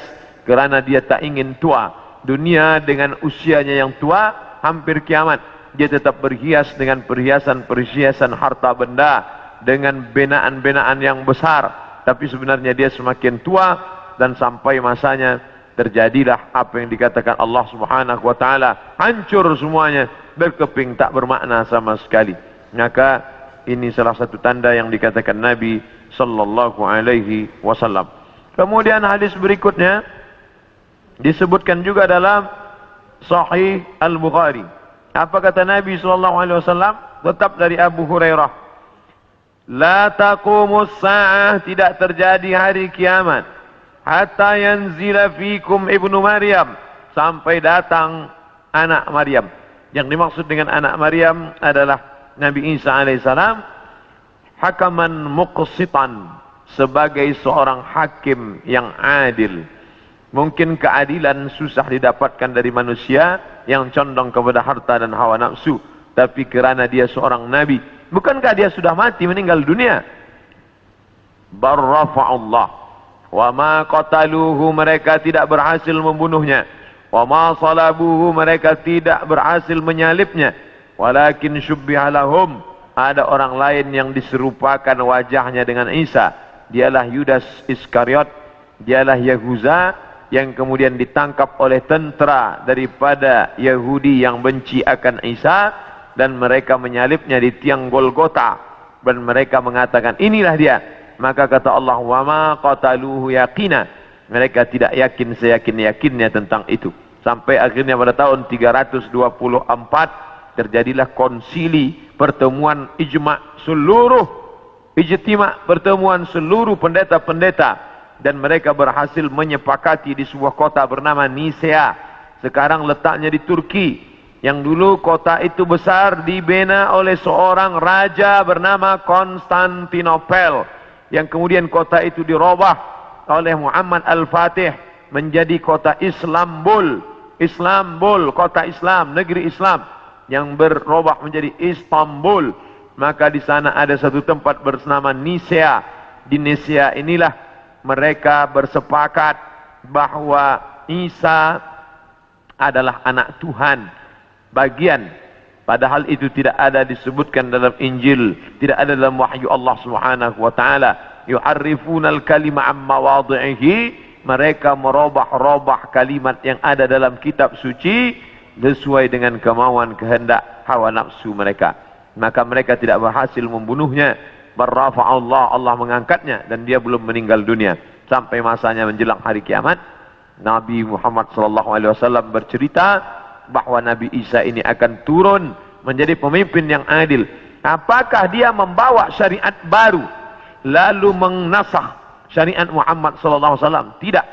kerana dia tak ingin tua. Dunia dengan usianya yang tua, hampir kiamat, dia tetap berhias dengan perhiasan-perhiasan harta benda, dengan benaan-benaan yang besar. Tapi sebenarnya dia semakin tua, dan sampai masanya terjadilah apa yang dikatakan Allah Subhanahu wa taala, hancur semuanya, berkeping tak bermakna sama sekali. Maka ini salah satu tanda yang dikatakan Nabi sallallahu alaihi wasallam. Kemudian hadis berikutnya disebutkan juga dalam Sahih Al-Bukhari. Apa kata Nabi sallallahu alaihi wasallam? Tetap dari Abu Hurairah. La taqumus sa'ah, tidak terjadi hari kiamat hatta yanzila fikum ibnu Maryam, sampai datang anak Maryam. Yang dimaksud dengan anak Maryam adalah Nabi Isa alaihissalam, hakaman muqsitan, sebagai seorang hakim yang adil. Mungkin keadilan susah didapatkan dari manusia yang condong kepada harta dan hawa nafsu, tapi kerana dia seorang nabi, bukankah dia sudah mati, meninggal dunia? Barrafa'ullah wa ma qataluhu, mereka tidak berhasil membunuhnya. Wa ma salabuhu, mereka tidak berhasil menyalibnya. Walakin syubbiha lahum, ada orang lain yang diserupakan wajahnya dengan Isa. Dialah Yudas Iskariot, dialah Yahuza yang kemudian ditangkap oleh tentera daripada Yahudi yang benci akan Isa, dan mereka menyalibnya di tiang Golgota, dan mereka mengatakan inilah dia. Maka kata Allah, wa ma qataluhu yaqina, mereka tidak yakin seyakin-yakinnya tentang itu. Sampai akhirnya pada tahun 324 terjadilah konsili, pertemuan pertemuan seluruh pendeta-pendeta, dan mereka berhasil menyepakati di sebuah kota bernama Nisea. Sekarang letaknya di Turki. Yang dulu kota itu besar, dibina oleh seorang raja bernama Konstantinopel, yang kemudian kota itu dirubah oleh Muhammad Al-Fatih menjadi kota Islambul. Islambul, kota Islam, negeri Islam, yang berubah menjadi Istanbul. Maka di sana ada satu tempat bernama Nisea. Di Nisea inilah mereka bersepakat bahwa Isa adalah anak Tuhan, bagian. Padahal itu tidak ada disebutkan dalam Injil, tidak ada dalam wahyu Allah Subhanahu wa taala. Yu'arrifunal kalima amma wadhihi, mereka merubah-rubah kalimat yang ada dalam kitab suci sesuai dengan kemauan kehendak hawa nafsu mereka. Maka mereka tidak berhasil membunuhnya. Barrafa Allah, Allah mengangkatnya, dan dia belum meninggal dunia. sampai masanya menjelang hari kiamat. Nabi Muhammad SAW bercerita bahwa Nabi Isa ini akan turun menjadi pemimpin yang adil. Apakah dia membawa syariat baru lalu menasakh syariat Muhammad SAW? Tidak.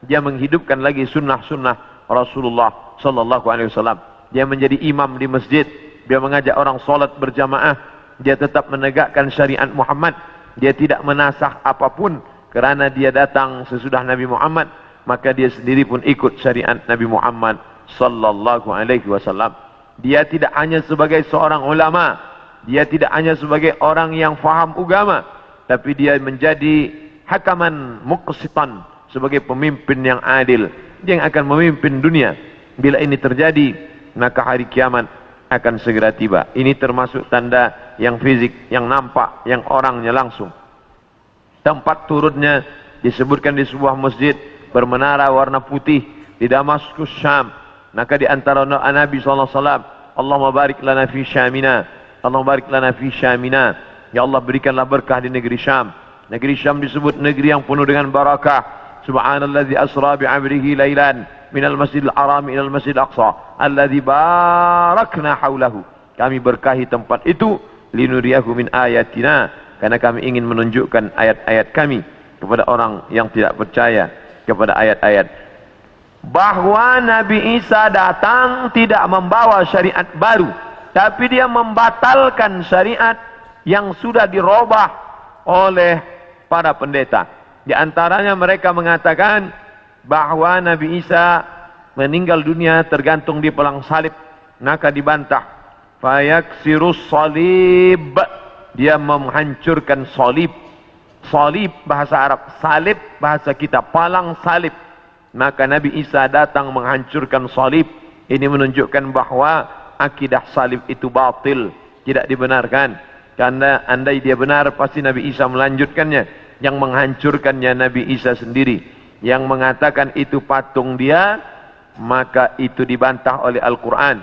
Dia menghidupkan lagi sunnah-sunnah Rasulullah SAW. Dia menjadi imam di masjid. Dia mengajak orang solat berjamaah. Dia tetap menegakkan syariat Muhammad. Dia tidak menasakh apapun, kerana dia datang sesudah Nabi Muhammad, maka dia sendiri pun ikut syariat Nabi Muhammad SAW. Dia tidak hanya sebagai seorang ulama, dia tidak hanya sebagai orang yang faham agama, tapi dia menjadi hakaman muqsitan, sebagai pemimpin yang adil, yang akan memimpin dunia. Bila ini terjadi, maka hari kiamat akan segera tiba. Ini termasuk tanda yang fisik, yang nampak, yang orangnya langsung. Tempat turunnya disebutkan di sebuah masjid bermenara warna putih di Damaskus, Syam. Maka di antara doa Nabi SAW, Allahumma barik lana fi Syamina, Allahumma barik lana fi Syamina. Ya Allah, berikanlah berkah di negeri Syam. Negeri Syam disebut negeri yang penuh dengan barakah. Subhanalladzi asra bi'abdihi lailan minal masjidil haram ilal masjidil aqsa alladzi barakna haulahu. Kami berkahi tempat itu linuriyahu min ayatina, karena kami ingin menunjukkan ayat-ayat kami kepada orang yang tidak percaya kepada ayat-ayat. Bahwa Nabi Isa datang tidak membawa syariat baru, tapi dia membatalkan syariat yang sudah dirubah oleh para pendeta. Di antaranya mereka mengatakan bahwa Nabi Isa meninggal dunia tergantung di pelang salib, maka dibantah. Fayaksirus salib, dia menghancurkan salib. Salib bahasa Arab, salib bahasa kita, palang salib. Maka Nabi Isa datang menghancurkan salib. Ini menunjukkan bahwa akidah salib itu batil, tidak dibenarkan. Karena andai dia benar, pasti Nabi Isa melanjutkannya. Yang menghancurkannya Nabi Isa sendiri. Yang mengatakan itu patung dia, maka itu dibantah oleh Al-Quran.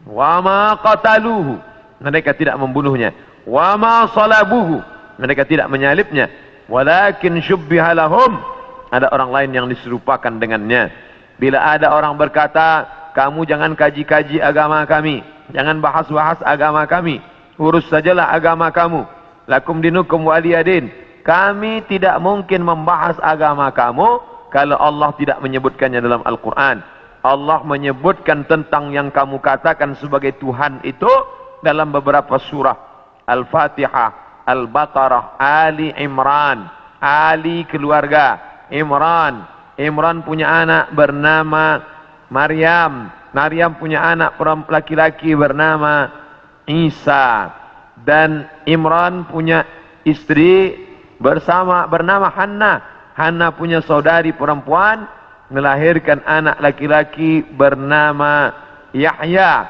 Wa ma qataluhu, mereka tidak membunuhnya. Wa ma salabuhu, mereka tidak menyalibnya. Walakin syubbiha lahum, ada orang lain yang diserupakan dengannya. Bila ada orang berkata, kamu jangan kaji-kaji agama kami, jangan bahas-bahas agama kami, urus sajalah agama kamu. Lakum dinukum waliyadin. Kami tidak mungkin membahas agama kamu kalau Allah tidak menyebutkannya dalam Al-Quran. Allah menyebutkan tentang yang kamu katakan sebagai Tuhan itu dalam beberapa surah. Al-Fatihah, Al-Baqarah, Ali Imran. Ali keluarga, Imran. Imran punya anak bernama Maryam. Maryam punya anak laki-laki bernama Isa. Dan Imran punya istri bernama Hannah. Hannah punya saudari perempuan, melahirkan anak laki-laki bernama Yahya.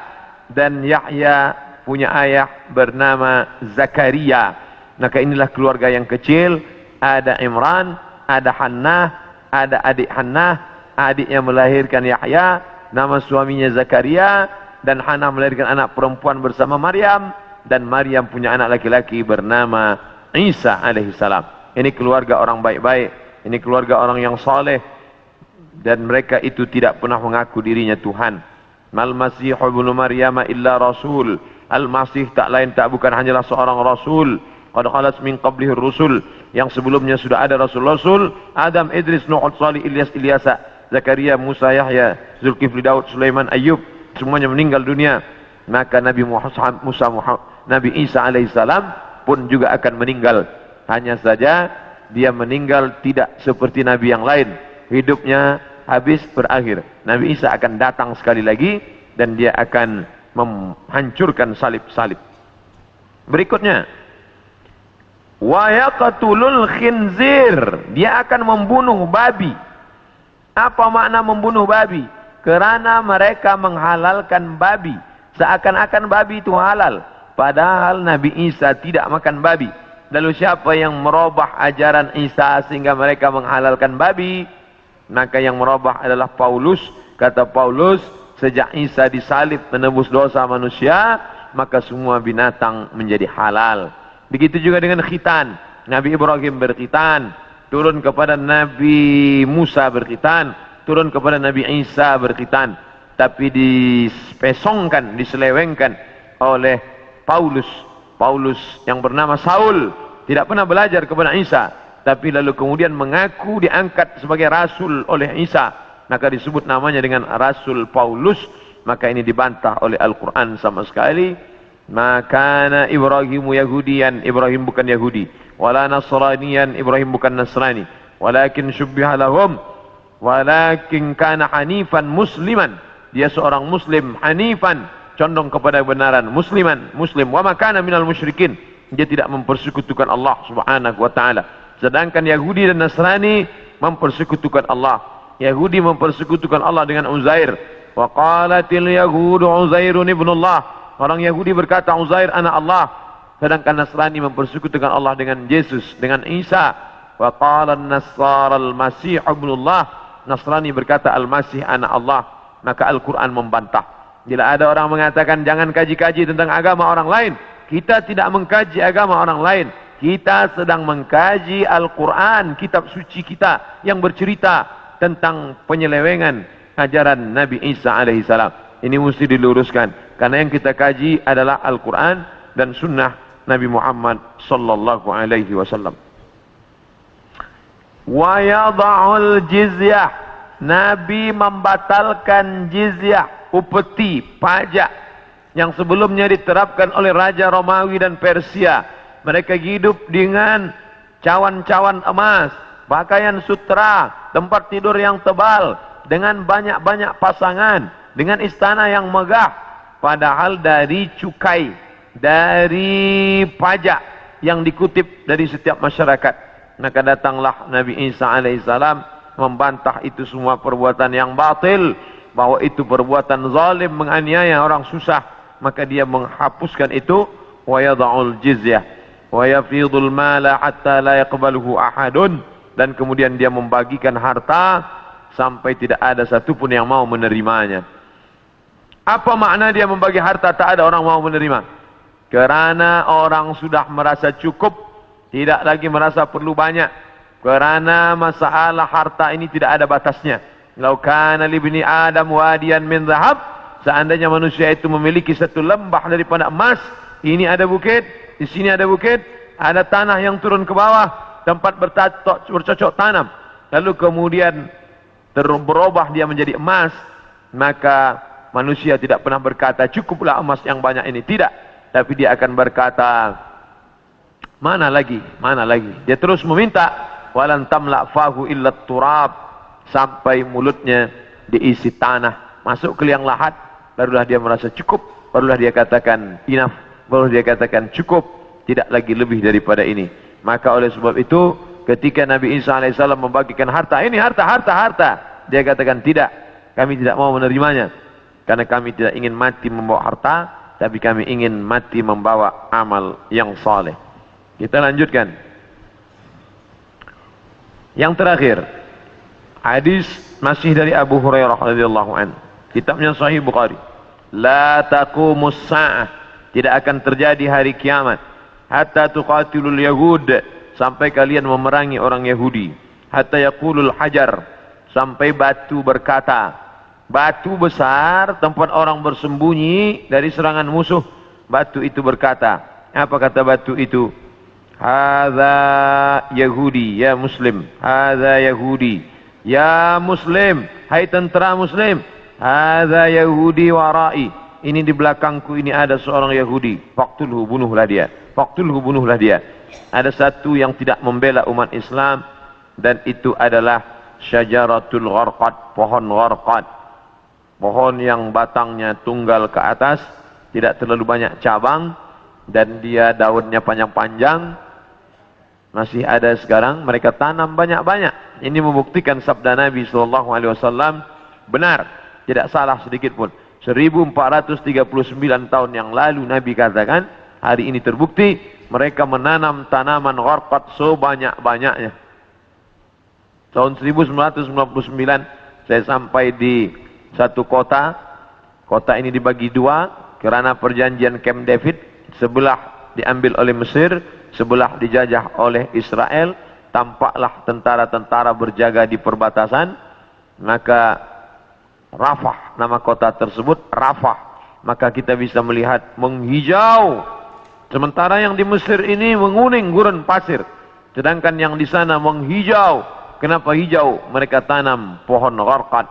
Dan Yahya punya ayah bernama Zakaria. Maka inilah keluarga yang kecil. Ada Imran, ada Hannah, ada adik Hannah, adik yang melahirkan Yahya, nama suaminya Zakaria. Dan Hannah melahirkan anak perempuan bersama Maryam. Dan Maryam punya anak laki-laki bernama Isa alaihissalam. Ini keluarga orang baik-baik, ini keluarga orang yang saleh, dan mereka itu tidak pernah mengaku dirinya Tuhan. Mal Masih ibnu Maryam illa rasul. Al-Masih tak lain tak bukan hanyalah seorang rasul. Qad khalat min qablihi rusul, yang sebelumnya sudah ada rasul-rasul. Adam, Idris, Nuh, Salih, Ilyas, Ilyasa, Zakaria, Musa, Yahya, Zulkifli, Daud, Sulaiman, Ayub, semuanya meninggal dunia. Maka Nabi Nabi Isa alaihissalam pun juga akan meninggal. Hanya saja dia meninggal tidak seperti Nabi yang lain. Hidupnya habis, berakhir. Nabi Isa akan datang sekali lagi dan dia akan menghancurkan salib-salib. Berikutnya, wa yaqtulul khinzir, dia akan membunuh babi. Apa makna membunuh babi? Kerana mereka menghalalkan babi, seakan-akan babi itu halal. Padahal Nabi Isa tidak makan babi. Lalu siapa yang merubah ajaran Isa sehingga mereka menghalalkan babi? Maka yang merubah adalah Paulus. Kata Paulus, sejak Isa disalib menebus dosa manusia, maka semua binatang menjadi halal. Begitu juga dengan khitan. Nabi Ibrahim berkhitan. turun kepada Nabi Musa berkhitan, turun kepada Nabi Isa berkhitan, tapi dispesongkan, diselewengkan oleh Paulus yang bernama Saul, tidak pernah belajar kepada Isa, tapi lalu kemudian mengaku diangkat sebagai rasul oleh Isa, maka disebut namanya dengan Rasul Paulus. Maka ini dibantah oleh Al-Quran sama sekali. Maka Ibrahimu Yahudian, Ibrahim bukan Yahudi, wala Nasranian, Ibrahim bukan Nasrani, walakin syubbiha lahum, walakin kana hanifan musliman, dia seorang muslim, hanifan, condong kepada kebenaran, musliman, muslim, wa makana minal musyrikin, dia tidak mempersekutukan Allah subhanahu wa ta'ala. Sedangkan Yahudi dan Nasrani mempersekutukan Allah. Yahudi mempersekutukan Allah dengan Uzair. Wa qalatil yahudu Uzairun ibnullah, orang Yahudi berkata Uzair anak Allah. Sedangkan Nasrani mempersekutukan Allah dengan Yesus, dengan Isa. Wa qala an-nasara al-masih ibnullah, Nasrani berkata Al-Masih anak Allah. Maka Al-Quran membantah. Bila ada orang mengatakan jangan kaji-kaji tentang agama orang lain, kita tidak mengkaji agama orang lain, kita sedang mengkaji Al-Quran, kitab suci kita yang bercerita tentang penyelewengan ajaran Nabi Isa alaihissalam. Ini mesti diluruskan, karena yang kita kaji adalah Al-Quran dan sunnah Nabi Muhammad sallallahu alaihi wasallam. Wa yada'ul jizyah, Nabi membatalkan jizyah, upeti, pajak yang sebelumnya diterapkan oleh Raja Romawi dan Persia. Mereka hidup dengan cawan-cawan emas, pakaian sutra, tempat tidur yang tebal, dengan banyak-banyak pasangan, dengan istana yang megah, padahal dari cukai, dari pajak yang dikutip dari setiap masyarakat. Maka datanglah Nabi Isa alaihissalam membantah itu semua perbuatan yang batil, bahwa itu perbuatan zalim, menganiaya orang susah. Maka dia menghapuskan itu, wa yada'ul jizyah wa yafidul mala hatta la yaqbaluhu ahadun, dan kemudian dia membagikan harta sampai tidak ada satupun yang mau menerimanya. Apa makna dia membagi harta tak ada orang mau menerima? Kerana orang sudah merasa cukup, tidak lagi merasa perlu banyak. Kerana masalah harta ini tidak ada batasnya. Lau kana libni Adam wadiyan min zahab, seandainya manusia itu memiliki satu lembah daripada emas, ini ada bukit, di sini ada bukit, ada tanah yang turun ke bawah, tempat bercocok tanam, lalu kemudian berubah dia menjadi emas, maka manusia tidak pernah berkata cukuplah emas yang banyak ini, tidak, tapi dia akan berkata mana lagi, mana lagi. Dia terus meminta, walan tamla fahu illa turab, sampai mulutnya diisi tanah, masuk ke liang lahat, barulah dia merasa cukup, barulah dia katakan enough, barulah dia katakan cukup, tidak lagi lebih daripada ini. Maka oleh sebab itu, ketika Nabi Isa alaihissalam membagikan harta, ini harta, dia katakan tidak, kami tidak mau menerimanya, karena kami tidak ingin mati membawa harta, tapi kami ingin mati membawa amal yang saleh. Kita lanjutkan. Yang terakhir, hadis masih dari Abu Hurairah radhiyallahu anhu, kitabnya Sahih Bukhari. La taqumus sa'ah, tidak akan terjadi hari kiamat, hatta tuqatilul yahud, sampai kalian memerangi orang Yahudi, hatta yaqulul hajar, sampai batu berkata, batu besar tempat orang bersembunyi dari serangan musuh, batu itu berkata, apa kata batu itu? Hadza Yahudi, ya Muslim, hadza Yahudi, ya Muslim, hai tentara Muslim, hadza Yahudi warai, ini di belakangku ini ada seorang Yahudi, faqtulhu, bunuhlah dia, faqtulhu, bunuhlah dia. Ada satu yang tidak membela umat Islam, dan itu adalah syajaratul gharqad, pohon gharqad, pohon yang batangnya tunggal ke atas, tidak terlalu banyak cabang, dan dia daunnya panjang-panjang. Masih ada sekarang, mereka tanam banyak-banyak. Ini membuktikan sabda Nabi SAW benar, tidak salah sedikit pun. 1439 tahun yang lalu Nabi katakan, hari ini terbukti mereka menanam tanaman gharqad sebanyak-banyaknya. Tahun 1999 saya sampai di satu kota. Kota ini dibagi dua kerana perjanjian Camp David. Sebelah diambil oleh Mesir, sebelah dijajah oleh Israel. tampaklah tentara-tentara berjaga di perbatasan, maka Rafah, nama kota tersebut Rafah, maka kita bisa melihat menghijau. Sementara yang di Mesir ini menguning gurun pasir, sedangkan yang di sana menghijau. Kenapa hijau? Mereka tanam pohon gharqad.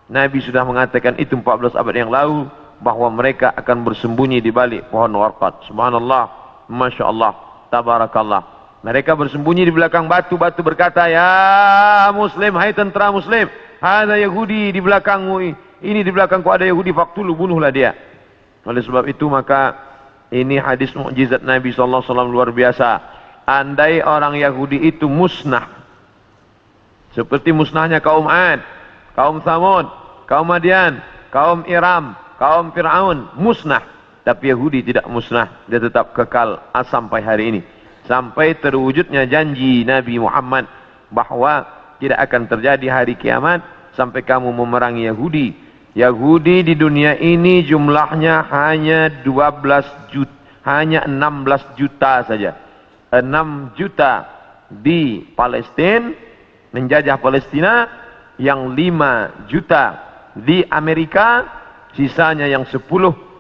Nabi sudah mengatakan itu 14 abad yang lalu, bahwa mereka akan bersembunyi di balik pohon gharqad. Subhanallah, Masya Allah, Tabarakallah. Mereka bersembunyi di belakang batu-batu, berkata, ya Muslim, hai tentara Muslim, ada Yahudi di belakangmu, ini di belakangku ada Yahudi, faktulu, bunuhlah dia. Oleh sebab itu maka ini hadis mukjizat Nabi SAW luar biasa. Andai orang Yahudi itu musnah, seperti musnahnya kaum Ad, kaum Thamud, kaum Madian, kaum Iram, kaum Fir'aun, musnah. Tapi Yahudi tidak musnah, dia tetap kekal sampai hari ini. Sampai terwujudnya janji Nabi Muhammad bahwa tidak akan terjadi hari kiamat sampai kamu memerangi Yahudi. Yahudi di dunia ini jumlahnya hanya 16 juta saja. 6 juta di Palestina, menjajah Palestina, yang 5 juta di Amerika, sisanya yang 10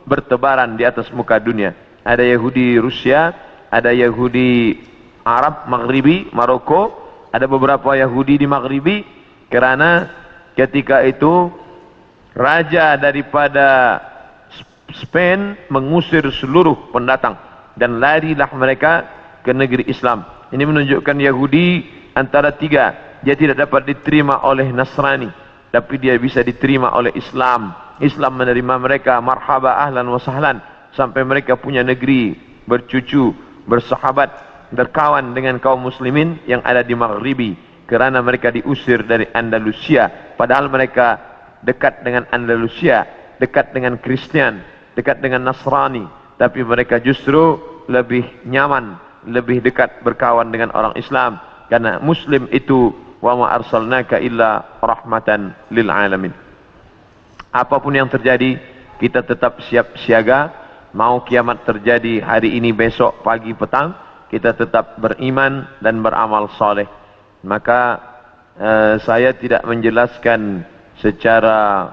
bertebaran di atas muka dunia. Ada Yahudi Rusia, ada Yahudi Arab Maghribi, Maroko, ada beberapa Yahudi di Maghribi, karena ketika itu raja daripada Spain mengusir seluruh pendatang dan larilah mereka ke negeri Islam. Ini menunjukkan Yahudi antara tiga, dia tidak dapat diterima oleh Nasrani, tapi dia bisa diterima oleh Islam. Islam menerima mereka, marhaba ahlan wa sahlan, sampai mereka punya negeri, bercucu, bersahabat, berkawan dengan kaum muslimin yang ada di Maghribi, kerana mereka diusir dari Andalusia. Padahal mereka dekat dengan Andalusia, dekat dengan Kristian, dekat dengan Nasrani, tapi mereka justru lebih nyaman, lebih dekat berkawan dengan orang Islam, karena Muslim itu wa ma arsalnaka illa rahmatan lil alamin. Apapun yang terjadi, kita tetap siap siaga. Mau kiamat terjadi hari ini, besok, pagi, petang, kita tetap beriman dan beramal soleh. Maka saya tidak menjelaskan secara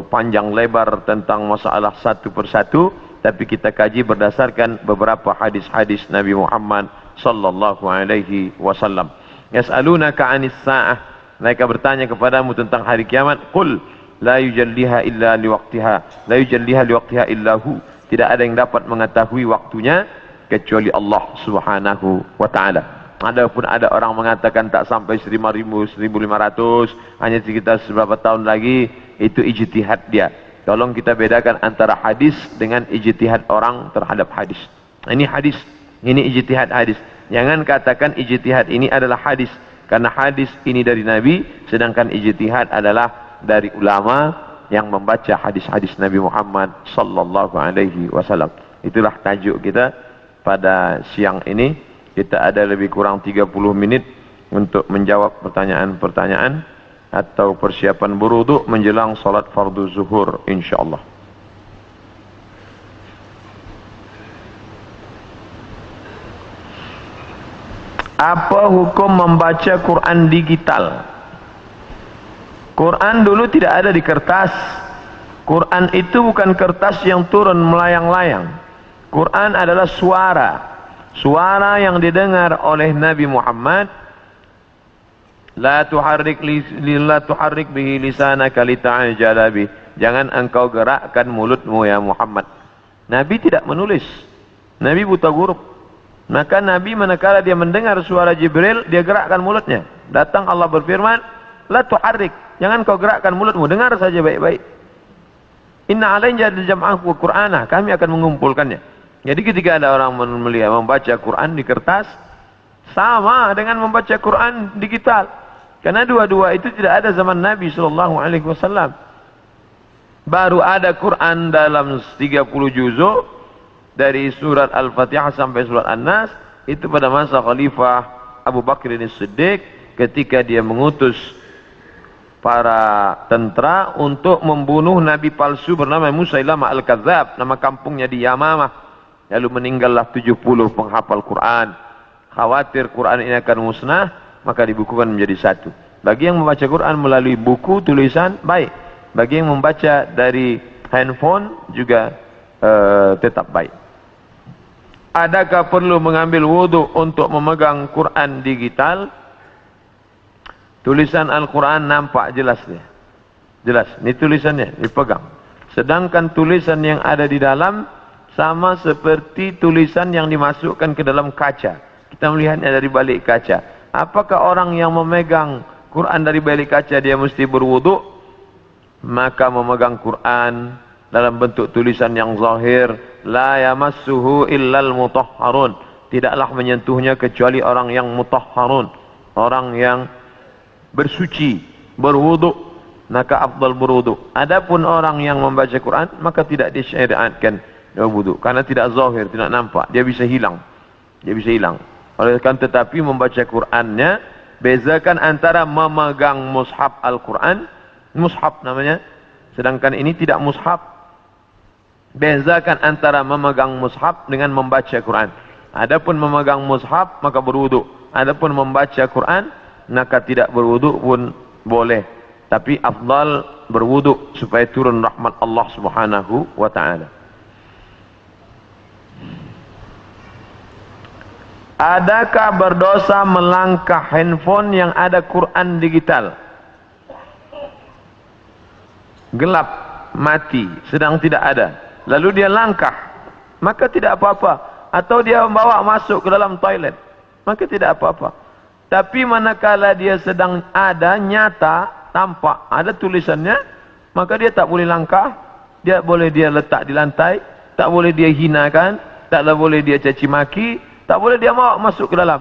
panjang lebar tentang masalah satu persatu, tapi kita kaji berdasarkan beberapa hadis-hadis Nabi Muhammad sallallahu alaihi wasallam. Yas'alunaka 'anis sa'ah, mereka bertanya kepadamu tentang hari kiamat. Qul la yujalliha illa liwaqtiha, la yujalliha liwaqtiha illa hu, tidak ada yang dapat mengetahui waktunya kecuali Allah Subhanahu wa taala. Adapun ada orang mengatakan tak sampai 1500, hanya sekitar beberapa tahun lagi, itu ijtihad dia. Tolong kita bedakan antara hadis dengan ijtihad orang terhadap hadis. Ini hadis, ini ijtihad hadis. Jangan katakan ijtihad ini adalah hadis, karena hadis ini dari Nabi, sedangkan ijtihad adalah dari ulama yang membaca hadis-hadis Nabi Muhammad sallallahu alaihi wasallam. Itulah tajuk kita pada siang ini. Kita ada lebih kurang 30 menit untuk menjawab pertanyaan-pertanyaan atau persiapan berwudu menjelang salat fardu zuhur insyaallah. Apa hukum membaca Quran digital? Quran dulu tidak ada di kertas. Quran itu bukan kertas yang turun melayang-layang. Quran adalah suara. Suara yang didengar oleh Nabi Muhammad. La tuharrik bihi lisanaka lita'jala bih. Jangan engkau gerakkan mulutmu ya Muhammad. Nabi tidak menulis. Nabi buta huruf. Maka Nabi manakala dia mendengar suara Jibril, dia gerakkan mulutnya. Datang Allah berfirman, la tuharrik, jangan kau gerakkan mulutmu, dengar saja baik-baik. Inna alaina jam'ahu wa qur'anah, kami akan mengumpulkannya. Jadi ketika ada orang melihat membaca Quran di kertas, sama dengan membaca Quran digital. Karena dua-dua itu tidak ada zaman Nabi sallallahu alaihi wasallam. Baru ada Quran dalam 30 juzuk dari surat Al-Fatihah sampai surat An-Nas, itu pada masa Khalifah Abu Bakr As-Siddiq, ketika dia mengutus para tentara untuk membunuh nabi palsu bernama Musailamah Al-Kadzab, nama kampungnya di Yamamah. Lalu meninggallah 70 penghafal Quran. khawatir Quran ini akan musnah, maka dibukukan menjadi satu. Bagi yang membaca Quran melalui buku tulisan, baik. Bagi yang membaca dari handphone juga tetap baik. Adakah perlu mengambil wudhu untuk memegang Quran digital? Tulisan Al-Quran nampak jelas dia. Jelas, ini tulisannya dipegang. Sedangkan tulisan yang ada di dalam sama seperti tulisan yang dimasukkan ke dalam kaca. Kita melihatnya dari balik kaca. Apakah orang yang memegang Quran dari balik kaca dia mesti berwudhu? Maka memegang Quran dalam bentuk tulisan yang zahir, la yamassuhu illal mutahharun, tidaklah menyentuhnya kecuali orang yang mutahharun, orang yang bersuci, berwuduk, maka afdal berwuduk. Adapun orang yang membaca Quran, maka tidak disyariatkan berwuduk, karena tidak zahir, tidak nampak, dia bisa hilang. Dia bisa hilang. Oleh karena tetapi membaca Qurannya, bezakan antara memegang mushaf Al-Quran, mushaf namanya, sedangkan ini tidak mushaf. Bezakan antara memegang mushaf dengan membaca Quran. Adapun memegang mushaf maka berwuduk. Adapun membaca Quran maka tidak berwuduk pun boleh. Tapi afdal berwuduk supaya turun rahmat Allah Subhanahu wa taala. Adakah berdosa melangkah handphone yang ada Quran digital? Gelap, mati, sedang tidak ada. Lalu dia langkah, maka tidak apa-apa. Atau dia membawa masuk ke dalam toilet, maka tidak apa-apa. Tapi manakala dia sedang ada, nyata, tampak, ada tulisannya, maka dia tak boleh langkah. Dia boleh dia letak di lantai, tak boleh dia hinakan, tak boleh dia caci maki, tak boleh dia bawa masuk ke dalam.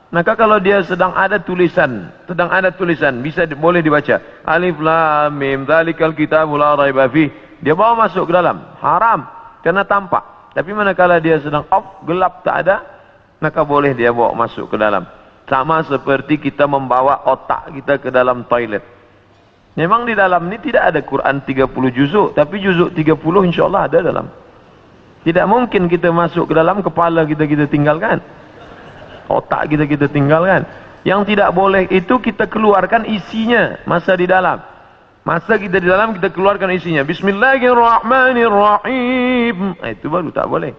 Maka kalau dia sedang ada tulisan, bisa boleh dibaca. Alif lam mim dzalikal kitabul la raiba fih. Dia bawa masuk ke dalam, haram karena tampak. Tapi manakala dia sedang off, gelap, tak ada, maka boleh dia bawa masuk ke dalam. Sama seperti kita membawa otak kita ke dalam toilet. Memang di dalam ini tidak ada Quran 30 juzuk, tapi juzuk 30 insyaAllah ada dalam. Tidak mungkin kita masuk ke dalam, kepala kita tinggalkan, otak kita tinggalkan. Yang tidak boleh itu kita keluarkan isinya masa di dalam. Masa kita di dalam, kita keluarkan isinya. Bismillahirrahmanirrahim. Itu baru tak boleh.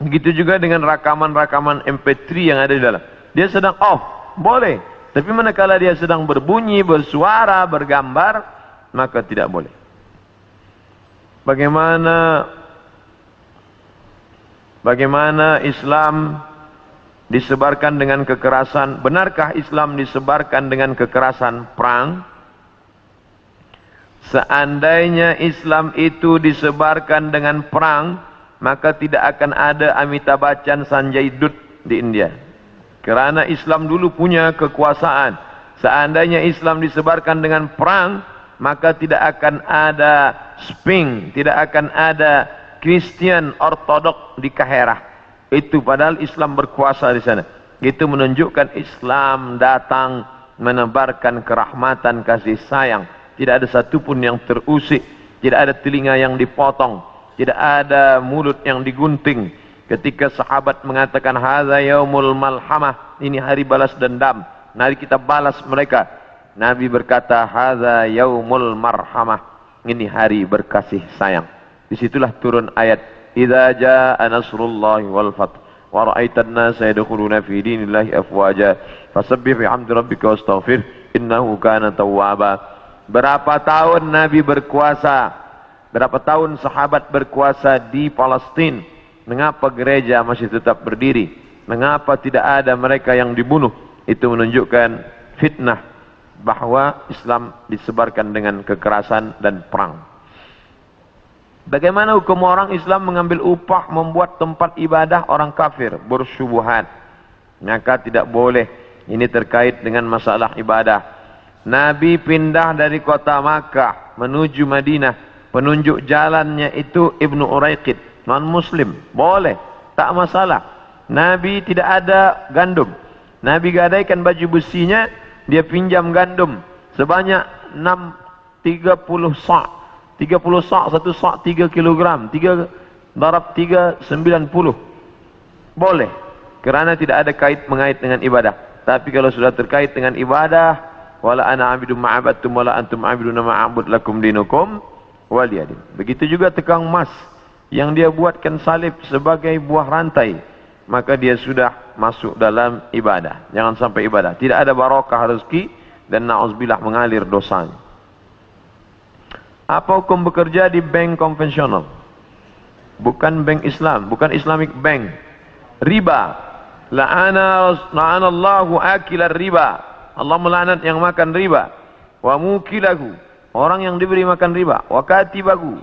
Begitu juga dengan rakaman-rakaman MP3 yang ada di dalam. Dia sedang off, boleh. Tapi manakala dia sedang berbunyi, bersuara, bergambar, maka tidak boleh. Bagaimana Islam disebarkan dengan kekerasan? Benarkah Islam disebarkan dengan kekerasan perang? Seandainya Islam itu disebarkan dengan perang, maka tidak akan ada Amitabh Bachchan, Sanjay Dutt di India. Kerana Islam dulu punya kekuasaan. Seandainya Islam disebarkan dengan perang, maka tidak akan ada Sping, tidak akan ada Kristen Ortodok di Kaherah. Itu padahal Islam berkuasa di sana. Itu menunjukkan Islam datang menebarkan kerahmatan, kasih sayang. Tidak ada satupun yang terusik, tidak ada telinga yang dipotong, tidak ada mulut yang digunting. Ketika sahabat mengatakan hadza yaumul malhamah, ini hari balas dendam, mari kita balas mereka. Nabi berkata hadza yaumul marhamah, ini hari berkasih sayang. Disitulah turun ayat idza jaa nasrullahi wal fath wa ra'aitan nasa yadkhuluna fi dinillahi afwaja fasabbih bihamdi rabbika wastaghfir innahu kana tawwaba. Berapa tahun Nabi berkuasa? Berapa tahun sahabat berkuasa di Palestina? Mengapa gereja masih tetap berdiri? Mengapa tidak ada mereka yang dibunuh? Itu menunjukkan fitnah bahwa Islam disebarkan dengan kekerasan dan perang. Bagaimana hukum orang Islam mengambil upah membuat tempat ibadah orang kafir? Bersyubhat. Maka tidak boleh. Ini terkait dengan masalah ibadah. Nabi pindah dari kota Makkah menuju Madinah. Penunjuk jalannya itu Ibnu Uraiqid, non muslim. Boleh, tak masalah. Nabi tidak ada gandum. Nabi gadaikan baju besinya, dia pinjam gandum sebanyak 30 sa'. 30 sa', satu sa' 3 kilogram. 3 darab 3, 90. Boleh. kerana tidak ada mengait dengan ibadah. Tapi kalau sudah terkait dengan ibadah, wala ana abidum ma'abadtum wala antum abiduna ma'abud lakum dinukum waliyadin. Begitu juga tukang emas yang dia buatkan salib sebagai buah rantai, maka dia sudah masuk dalam ibadah. Jangan sampai ibadah tidak ada barakah rezeki dan na'udzubillah mengalir dosanya. Apa hukum bekerja di bank konvensional? Bukan bank Islam, bukan Islamic bank. Riba. La'anallahu akilar riba. Allah melaknat yang makan riba. Wa mukilahu, orang yang diberi makan riba. Wa katibahu,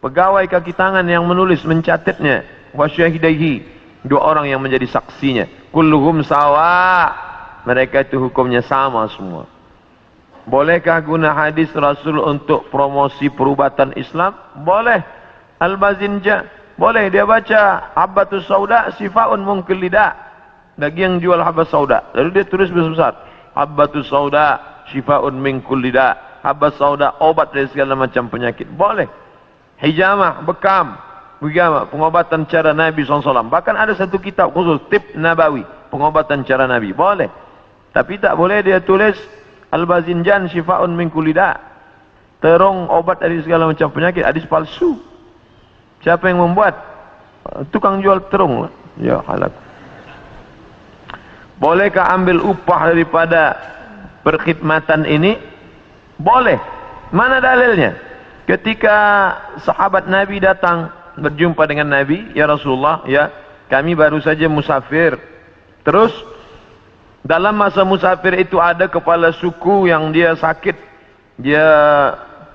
pegawai kaki tangan yang menulis mencatatnya. Wa syahidaihi, dua orang yang menjadi saksinya. Kulluhum sawa, mereka itu hukumnya sama semua. Bolehkah guna hadis Rasul untuk promosi perubatan Islam? Boleh. Al-Bazinja, boleh dia baca habbatus sauda sifaun mungkil lidah, lagi yang jual habbas sauda, lalu dia tulis besar-besar habbatus sauda sifaun mingkul lidah, habbas sauda obat dari segala macam penyakit. Boleh. Hijamah, bekam, bagaimana pengobatan cara Nabi SAW. Bahkan ada satu kitab khusus tip nabawi, pengobatan cara Nabi. Boleh. Tapi tak boleh dia tulis Al-Bazinjan sifaun mingkul lidah, terong obat dari segala macam penyakit. Hadis palsu. Siapa yang membuat? Tukang jual terung. Ya halak. Bolehkah ambil upah daripada perkhidmatan ini? Boleh. Mana dalilnya? Ketika sahabat Nabi datang berjumpa dengan Nabi, ya Rasulullah, ya kami baru saja musafir. Terus dalam masa musafir itu ada kepala suku yang dia sakit. Dia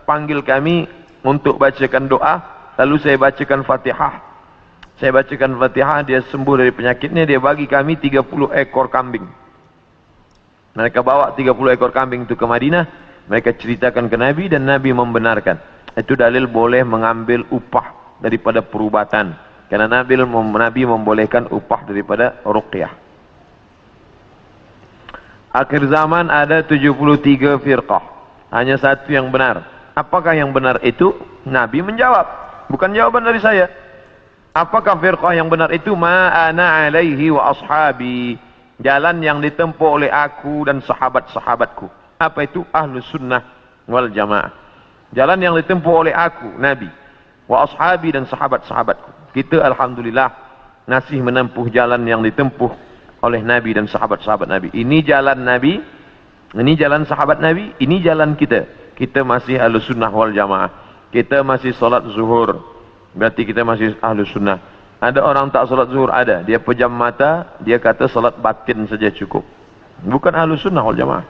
panggil kami untuk bacakan doa. Lalu saya bacakan Fatihah. Saya bacakan Fatihah, dia sembuh dari penyakitnya. Dia bagi kami 30 ekor kambing. Mereka bawa 30 ekor kambing itu ke Madinah. Mereka ceritakan ke Nabi dan Nabi membenarkan. Itu dalil boleh mengambil upah daripada perubatan. Karena Nabi membolehkan upah daripada ruqyah. Akhir zaman ada 73 firqah. Hanya satu yang benar. Apakah yang benar itu? Nabi menjawab. Bukan jawaban dari saya. Apakah firqah yang benar itu? Ma'ana alaihi wa ashabi. Jalan yang ditempuh oleh aku dan sahabat-sahabatku. Apa itu? Ahlus sunnah wal jamaah. Jalan yang ditempuh oleh aku, Nabi. Wa ashabi dan sahabat-sahabatku. Kita alhamdulillah masih menempuh jalan yang ditempuh oleh Nabi dan sahabat-sahabat Nabi. Ini jalan Nabi. Ini jalan sahabat Nabi. Ini jalan kita. Kita masih ahlus sunnah wal jamaah. Kita masih solat zuhur, berarti kita masih ahlus sunnah. Ada orang tak solat zuhur? Ada. Dia pejam mata, dia kata solat batin saja cukup. Bukan ahlus sunnah wal jamaah.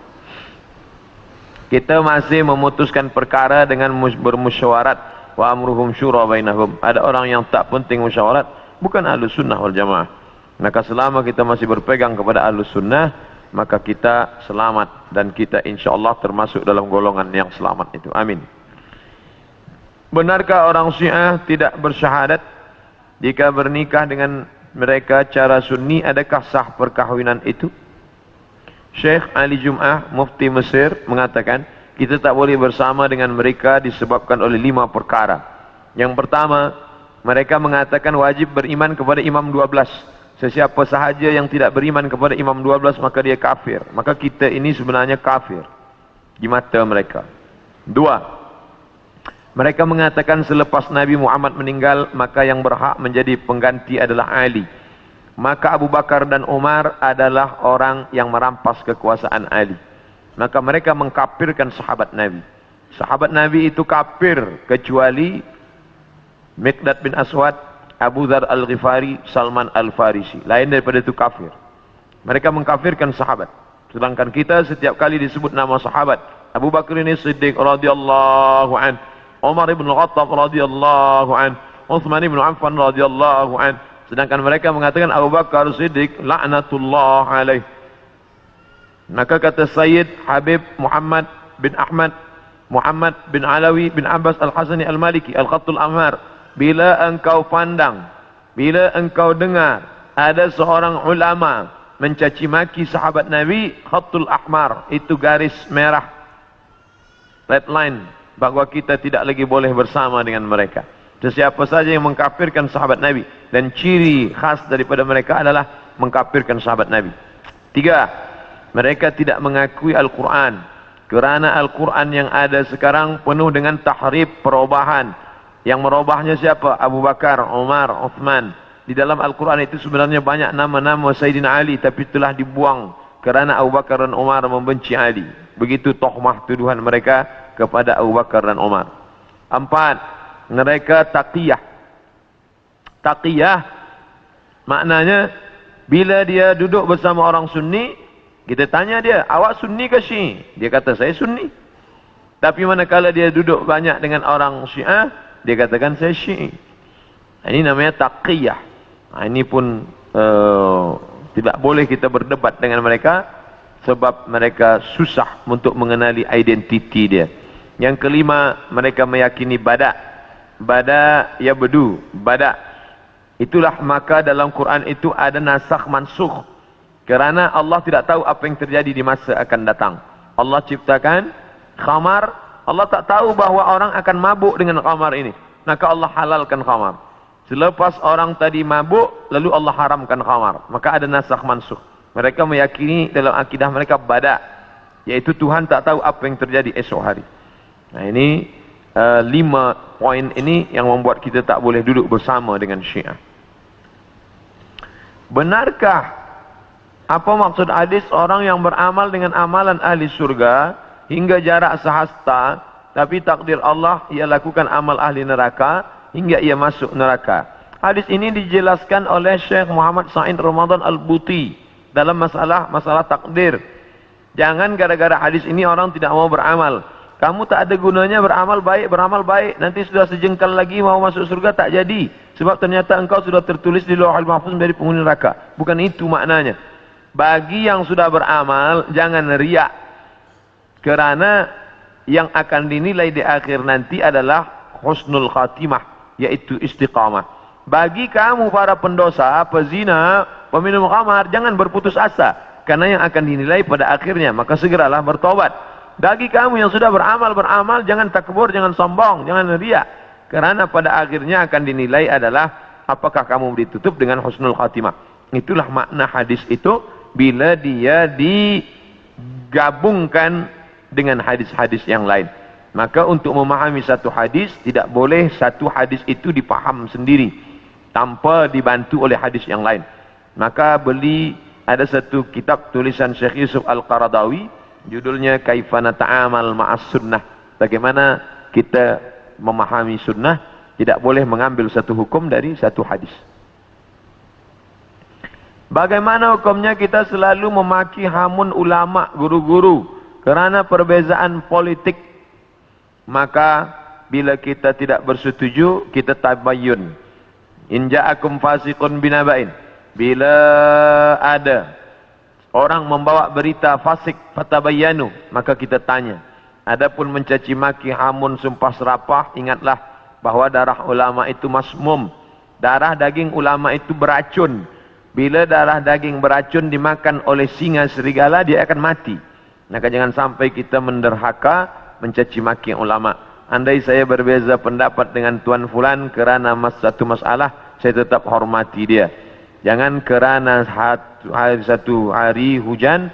Kita masih memutuskan perkara dengan bermusyawarat. Wa amruhum syura bainahum. Ada orang yang tak penting musyawarat, bukan ahlus sunnah wal jamaah. Maka selama kita masih berpegang kepada ahlus sunnah, maka kita selamat. Dan kita insyaAllah termasuk dalam golongan yang selamat itu. Amin. Benarkah orang Syiah tidak bersyahadat jika bernikah dengan mereka cara sunni? Adakah sah perkahwinan itu? Syekh Ali Jum'ah, mufti Mesir, mengatakan kita tak boleh bersama dengan mereka disebabkan oleh 5 perkara. Yang pertama, mereka mengatakan wajib beriman kepada imam 12. Sesiapa sahaja yang tidak beriman kepada imam 12 maka dia kafir. Maka kita ini sebenarnya kafir di mata mereka. 2, mereka mengatakan selepas Nabi Muhammad meninggal, maka yang berhak menjadi pengganti adalah Ali. Maka Abu Bakar dan Umar adalah orang yang merampas kekuasaan Ali. Maka mereka mengkafirkan sahabat Nabi. Sahabat Nabi itu kafir kecuali Miqdad bin Aswad, Abu Dzar Al-Ghifari, Salman Al-Farisi. Lain daripada itu kafir. Mereka mengkafirkan sahabat. Sedangkan kita setiap kali disebut nama sahabat. Abu Bakar ini Siddiq radhiyallahu an, Umar ibn Khattab radhiyallahu an, Utsman ibn Affan radhiyallahu an. Sedangkan mereka mengatakan Abu Bakar Siddiq laknatullah alaih. Maka kata Sayyid Habib Muhammad bin Ahmad, Muhammad bin Alawi bin Abbas Al-Hasani Al-Maliki Al-Khattul Amhar, bila engkau pandang, bila engkau dengar ada seorang ulama mencaci maki sahabat Nabi, Khattul Ahmar, itu garis merah, red line, bahawa kita tidak lagi boleh bersama dengan mereka. Sesiapa saja yang mengkafirkan sahabat Nabi, dan ciri khas daripada mereka adalah mengkafirkan sahabat Nabi. 3, mereka tidak mengakui Al-Quran, kerana Al-Quran yang ada sekarang penuh dengan tahrif, perubahan. Yang merubahnya siapa? Abu Bakar, Umar, Uthman. Di dalam Al-Quran itu sebenarnya banyak nama-nama Sayyidina Ali, tapi telah dibuang kerana Abu Bakar dan Umar membenci Ali. Begitu tohmah tuduhan mereka kepada Abu Bakar dan Umar. 4, mereka taqiyah. Taqiyah maknanya bila dia duduk bersama orang Sunni, kita tanya dia, awak Sunni ke Syi'i? Dia kata, saya Sunni. Tapi manakala dia duduk banyak dengan orang Syiah, dia katakan, saya Syi'i. Ini namanya taqiyah. Ini pun tidak boleh kita berdebat dengan mereka, sebab mereka susah untuk mengenali identiti dia. Yang kelima, mereka meyakini bada. Bada ya bedu, bada. Itulah maka dalam Quran itu ada nasakh mansukh. Kerana Allah tidak tahu apa yang terjadi di masa akan datang. Allah ciptakan khamar, Allah tak tahu bahawa orang akan mabuk dengan khamar ini. Maka Allah halalkan khamar. Selepas orang tadi mabuk, lalu Allah haramkan khamar. Maka ada nasakh mansukh. Mereka meyakini dalam akidah mereka bada, yaitu Tuhan tak tahu apa yang terjadi esok hari. Nah ini 5 poin ini yang membuat kita tak boleh duduk bersama dengan Syiah. Benarkah apa maksud hadis orang yang beramal dengan amalan ahli surga hingga jarak sehasta, tapi takdir Allah ia lakukan amal ahli neraka hingga ia masuk neraka? Hadis ini dijelaskan oleh Syekh Muhammad Sa'id Ramadan Al-Buti dalam masalah takdir. Jangan gara-gara hadis ini orang tidak mau beramal. Kamu tak ada gunanya beramal baik, nanti sudah sejengkal lagi mau masuk surga tak jadi. Sebab ternyata engkau sudah tertulis di Lauhul Mahfuz menjadi penghuni neraka. Bukan itu maknanya. Bagi yang sudah beramal, jangan riak. Kerana yang akan dinilai di akhir nanti adalah husnul khatimah, yaitu istiqamah. Bagi kamu para pendosa, pezina, peminum khamar, jangan berputus asa. Karena yang akan dinilai pada akhirnya, maka segeralah bertobat. Bagi kamu yang sudah beramal, jangan takbur, jangan sombong, jangan riak. Kerana pada akhirnya akan dinilai adalah apakah kamu ditutup dengan husnul khatimah. Itulah makna hadis itu bila dia digabungkan dengan hadis-hadis yang lain. Maka untuk memahami satu hadis, tidak boleh satu hadis itu dipaham sendiri tanpa dibantu oleh hadis yang lain. Maka ada satu kitab tulisan Syekh Yusuf Al-Qaradawi, judulnya Kaifana Ta'amal Ma'as Sunnah. Bagaimana kita memahami sunnah, tidak boleh mengambil satu hukum dari satu hadis. Bagaimana hukumnya kita selalu memaki hamun ulama, guru-guru kerana perbezaan politik? Maka bila kita tidak bersetuju, kita tabayyun. In ja'akum fasiqun binaba'in. Bila ada orang membawa berita fasik, fatabayyanu, maka kita tanya. Adapun mencaci maki, hamun, sumpah serapah, ingatlah bahawa darah ulama itu masmum. Darah daging ulama itu beracun. Bila darah daging beracun dimakan oleh singa serigala, dia akan mati. Maka jangan sampai kita menderhaka, mencaci maki ulama. Andai saya berbeza pendapat dengan Tuan Fulan kerana satu masalah, saya tetap hormati dia. Jangan kerana satu hari hujan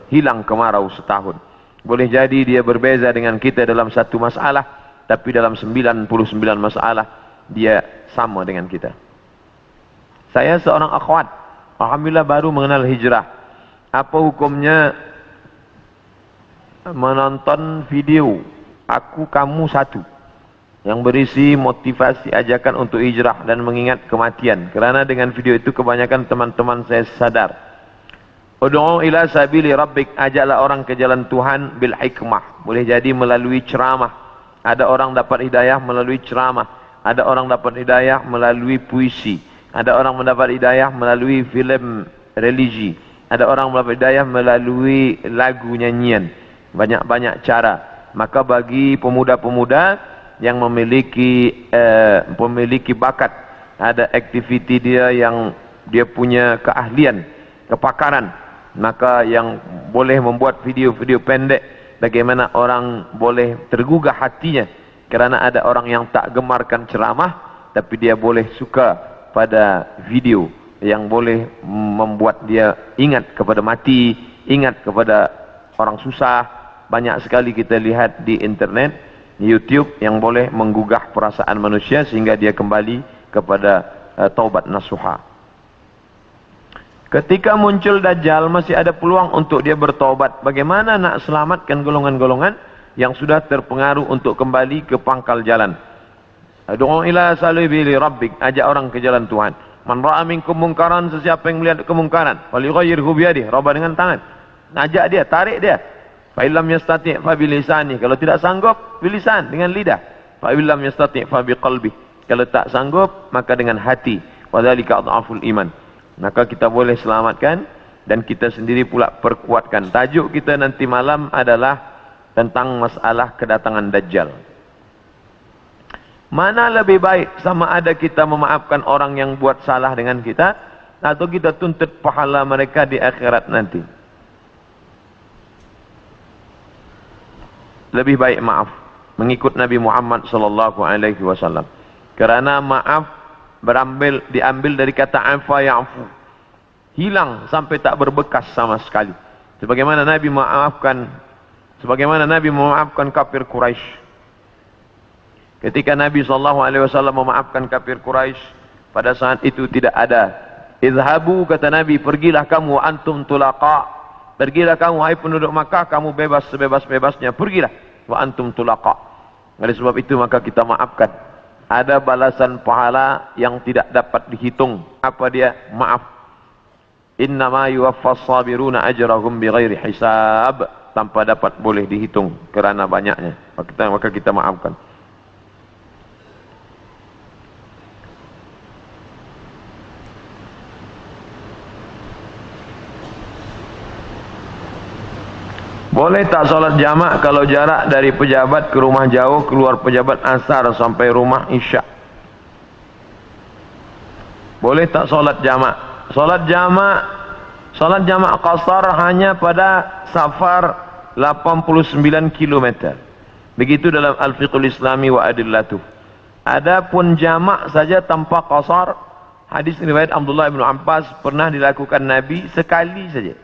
hilang kemarau setahun. Boleh jadi dia berbeza dengan kita dalam satu masalah, tapi dalam 99 masalah dia sama dengan kita. Saya seorang akhwat, alhamdulillah baru mengenal hijrah. Apa hukumnya menonton video Aku Kamu Satu yang berisi motivasi ajakan untuk hijrah dan mengingat kematian? Kerana dengan video itu kebanyakan teman-teman saya sadar. Ud'u ila sabili rabbik, ajaklah orang ke jalan Tuhan bil hikmah. Boleh jadi melalui ceramah. Ada orang dapat hidayah melalui ceramah. Ada orang dapat hidayah melalui puisi. Ada orang mendapat hidayah melalui filem religi. Ada orang mendapat hidayah melalui lagu nyanyian. Banyak-banyak cara. Maka bagi pemuda-pemuda yang memiliki bakat, ada aktiviti dia yang dia punya keahlian, kepakaran, maka yang boleh membuat video-video pendek bagaimana orang boleh tergugah hatinya kerana ada orang yang tak gemarkan ceramah tapi dia boleh suka pada video yang boleh membuat dia ingat kepada mati, ingat kepada orang susah. Banyak sekali kita lihat di internet, di YouTube, yang boleh menggugah perasaan manusia sehingga dia kembali kepada taubat nasuha. Ketika muncul Dajjal, masih ada peluang untuk dia bertaubat. Bagaimana nak selamatkan golongan-golongan yang sudah terpengaruh untuk kembali ke pangkal jalan? Du'u ila sabili rabbik, ajak orang ke jalan Tuhan. Man ra'a minkum munkaran, sesiapa yang melihat kemungkaran, falyughayyirhu biyadihi, rubah dengan tangan. Ajak dia, tarik dia. Fa illam yastati' fa bilisani, kalau tidak sanggup bilisan, dengan lidah. Fa illam yastati' fa biqalbi, kalau tak sanggup maka dengan hati. Wa dzalika adhaful iman. Maka kita boleh selamatkan dan kita sendiri pula perkuatkan. Tajuk kita nanti malam adalah tentang masalah kedatangan Dajjal. Mana lebih baik, sama ada kita memaafkan orang yang buat salah dengan kita, atau kita tuntut pahala mereka di akhirat nanti? Lebih baik maaf, mengikut Nabi Muhammad SAW. Kerana maaf diambil dari kata afa ya'fu, hilang sampai tak berbekas sama sekali. Sebagaimana Nabi memaafkan kafir Quraisy. Ketika Nabi SAW memaafkan kafir Quraisy, pada saat itu tidak ada idhabu, kata Nabi, pergilah kamu antum tulaqa, pergilah kamu hai penduduk Makkah, kamu bebas sebebas-bebasnya, pergilah wa antum tulaqa. Oleh sebab itu maka kita maafkan. Ada balasan pahala yang tidak dapat dihitung. Apa dia? Maaf. Innama yuwaffas sabiruna ajrahum bighairi hisab, tanpa dapat boleh dihitung kerana banyaknya. Maka kita maafkan. Boleh tak solat jamak kalau jarak dari pejabat ke rumah jauh, keluar pejabat asar sampai rumah isya? Boleh tak solat jamak? Solat jamak qasar hanya pada safar 89 km. Begitu dalam Al-Fiqhul Islami wa Adillatuh. Adapun jamak saja tanpa qasar, hadis riwayat Abdullah bin Abbas pernah dilakukan Nabi sekali saja.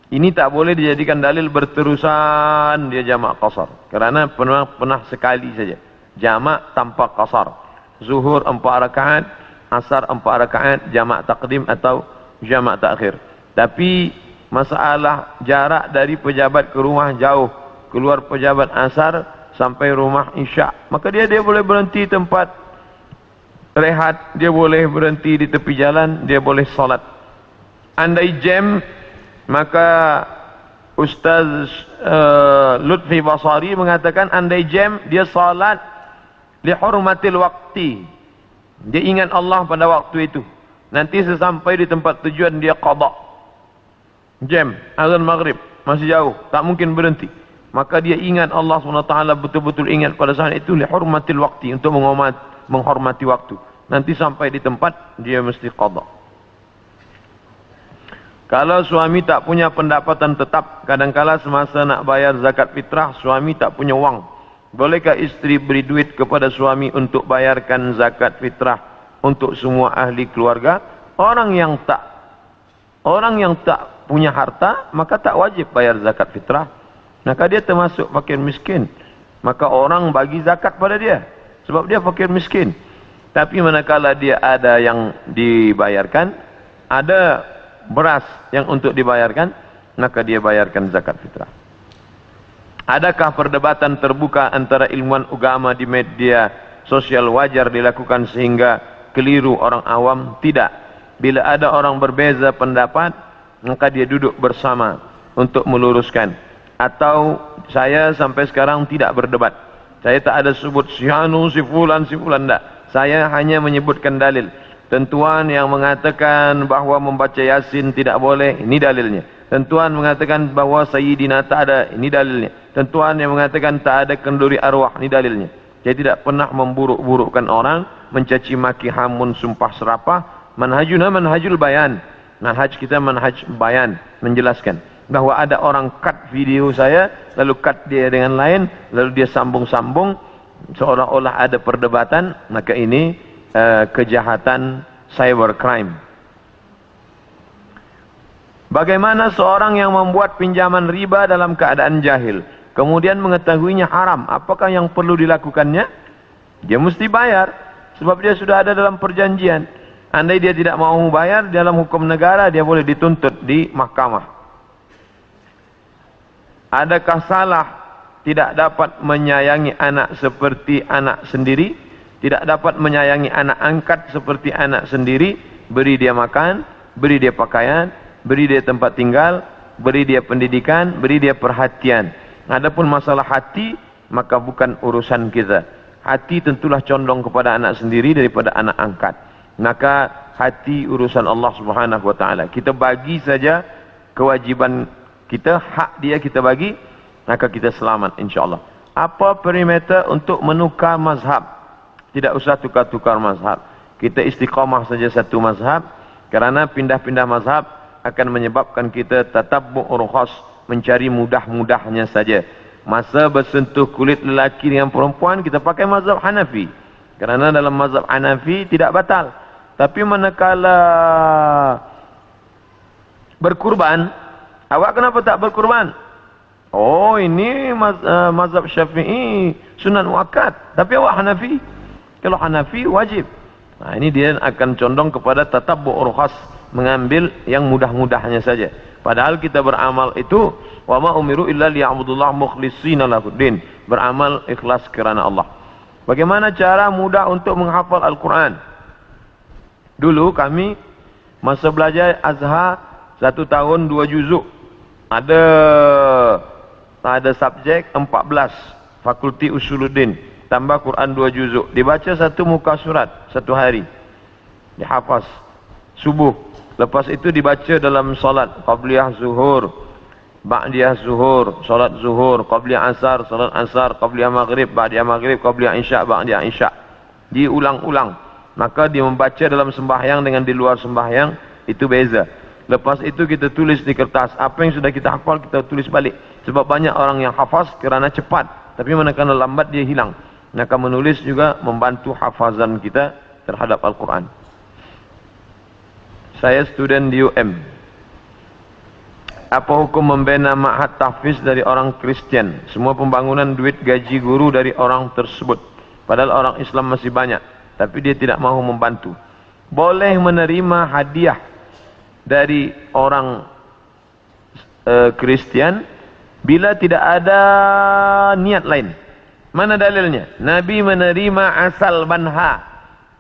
Ini tak boleh dijadikan dalil berterusan dia jamak qasar, kerana pernah sekali saja jamak tanpa qasar. Zuhur 4 rakaat, asar 4 rakaat, jamak taqdim atau jamak takhir. Tapi masalah jarak dari pejabat ke rumah jauh, keluar pejabat asar sampai rumah isya, maka dia boleh berhenti tempat rehat, dia boleh berhenti di tepi jalan, dia boleh solat. Andai jam, maka Ustaz Lutfi Basari mengatakan andai jam, dia salat li hurmatil waqti, dia ingat Allah pada waktu itu. Nanti sesampai di tempat tujuan dia qada. Jam azan maghrib masih jauh, tak mungkin berhenti. Maka dia ingat Allah SWT, betul-betul ingat pada saat itu, li hurmatil waqti, untuk menghormati waktu. Nanti sampai di tempat dia mesti qada. Kalau suami tak punya pendapatan tetap, kadangkala semasa nak bayar zakat fitrah, suami tak punya wang, bolehkah isteri beri duit kepada suami untuk bayarkan zakat fitrah untuk semua ahli keluarga? Orang yang tak punya harta, maka tak wajib bayar zakat fitrah. Maka dia termasuk fakir miskin. Maka orang bagi zakat pada dia, sebab dia fakir miskin. Tapi manakala dia ada yang dibayarkan, ada beras yang untuk dibayarkan, maka dia bayarkan zakat fitrah. Adakah perdebatan terbuka antara ilmuwan agama di media sosial wajar dilakukan sehingga keliru orang awam? Tidak. Bila ada orang berbeza pendapat, maka dia duduk bersama untuk meluruskan. Atau saya sampai sekarang tidak berdebat. Saya tak ada sebut si anu, si fulan, tak. Saya hanya menyebutkan dalil. Tentuan yang mengatakan bahawa membaca Yasin tidak boleh, ini dalilnya. Tentuan mengatakan bahawa Sayyidina tak ada, ini dalilnya. Tentuan yang mengatakan tak ada kenduri arwah, ini dalilnya. Saya tidak pernah memburuk-burukkan orang, mencaci maki, hamun, sumpah serapah. Manhajuna manhajul bayan. Manhaj kita manhaj bayan, menjelaskan bahawa ada orang cut video saya, lalu cut dia dengan lain, lalu dia sambung-sambung seolah-olah ada perdebatan, maka ini kejahatan cybercrime. Bagaimana seorang yang membuat pinjaman riba dalam keadaan jahil, kemudian mengetahuinya haram, apakah yang perlu dilakukannya? Dia mesti bayar, sebab dia sudah ada dalam perjanjian. Andai dia tidak mau bayar, dalam hukum negara dia boleh dituntut di mahkamah. Adakah salah tidak dapat menyayangi anak seperti anak sendiri? Tidak dapat menyayangi anak angkat seperti anak sendiri? Beri dia makan, beri dia pakaian, beri dia tempat tinggal, beri dia pendidikan, beri dia perhatian. Adapun masalah hati, maka bukan urusan kita. Hati tentulah condong kepada anak sendiri daripada anak angkat. Maka hati urusan Allah Subhanahu wa taala. Kita bagi saja kewajiban kita, hak dia kita bagi, maka kita selamat insya-Allah. Apa perimeter untuk menukar mazhab? Tidak usah tukar-tukar mazhab. Kita istiqamah saja satu mazhab, kerana pindah-pindah mazhab akan menyebabkan kita tatabbu' rukhas, mencari mudah-mudahnya saja. Masa bersentuh kulit lelaki dengan perempuan, kita pakai mazhab Hanafi. Kerana dalam mazhab Hanafi tidak batal. Tapi manakala berkurban, awak kenapa tak berkurban? Oh, ini mazhab Syafi'i sunat muakkad, tapi awak Hanafi. Kalau Hanafi wajib. Nah, ini dia akan condong kepada tatabbu' rukhas, mengambil yang mudah-mudahnya saja. Padahal kita beramal itu wa ma umiru illa liya'budullaha mukhlishina lahuddin, beramal ikhlas kerana Allah. Bagaimana cara mudah untuk menghafal Al-Quran? Dulu kami masa belajar Azhar 1 tahun 2 juzuk. Ada subjek 14, Fakulti Usuluddin, tambah Quran 2 juzuk. Dibaca 1 muka surat 1 hari. Dihafaz subuh. Lepas itu dibaca dalam solat, qabliyah zuhur, ba'diyah zuhur, solat zuhur, qabliyah asar, solat asar, qabliyah maghrib, ba'diyah maghrib, qabliyah isya, ba'diyah isya. Diulang-ulang. Maka dia membaca dalam sembahyang dengan di luar sembahyang, itu beza. Lepas itu kita tulis di kertas. Apa yang sudah kita hafal kita tulis balik. Sebab banyak orang yang hafaz kerana cepat, tapi manakala lambat dia hilang. Maka menulis juga membantu hafazan kita terhadap Al-Quran. Saya student di UM. Apa hukum membina ma'had tahfiz dari orang Kristian? Semua pembangunan duit gaji guru dari orang tersebut. Padahal orang Islam masih banyak, tapi dia tidak mahu membantu. Boleh menerima hadiah dari orang Kristian bila tidak ada niat lain. Mana dalilnya? Nabi menerima asal banha,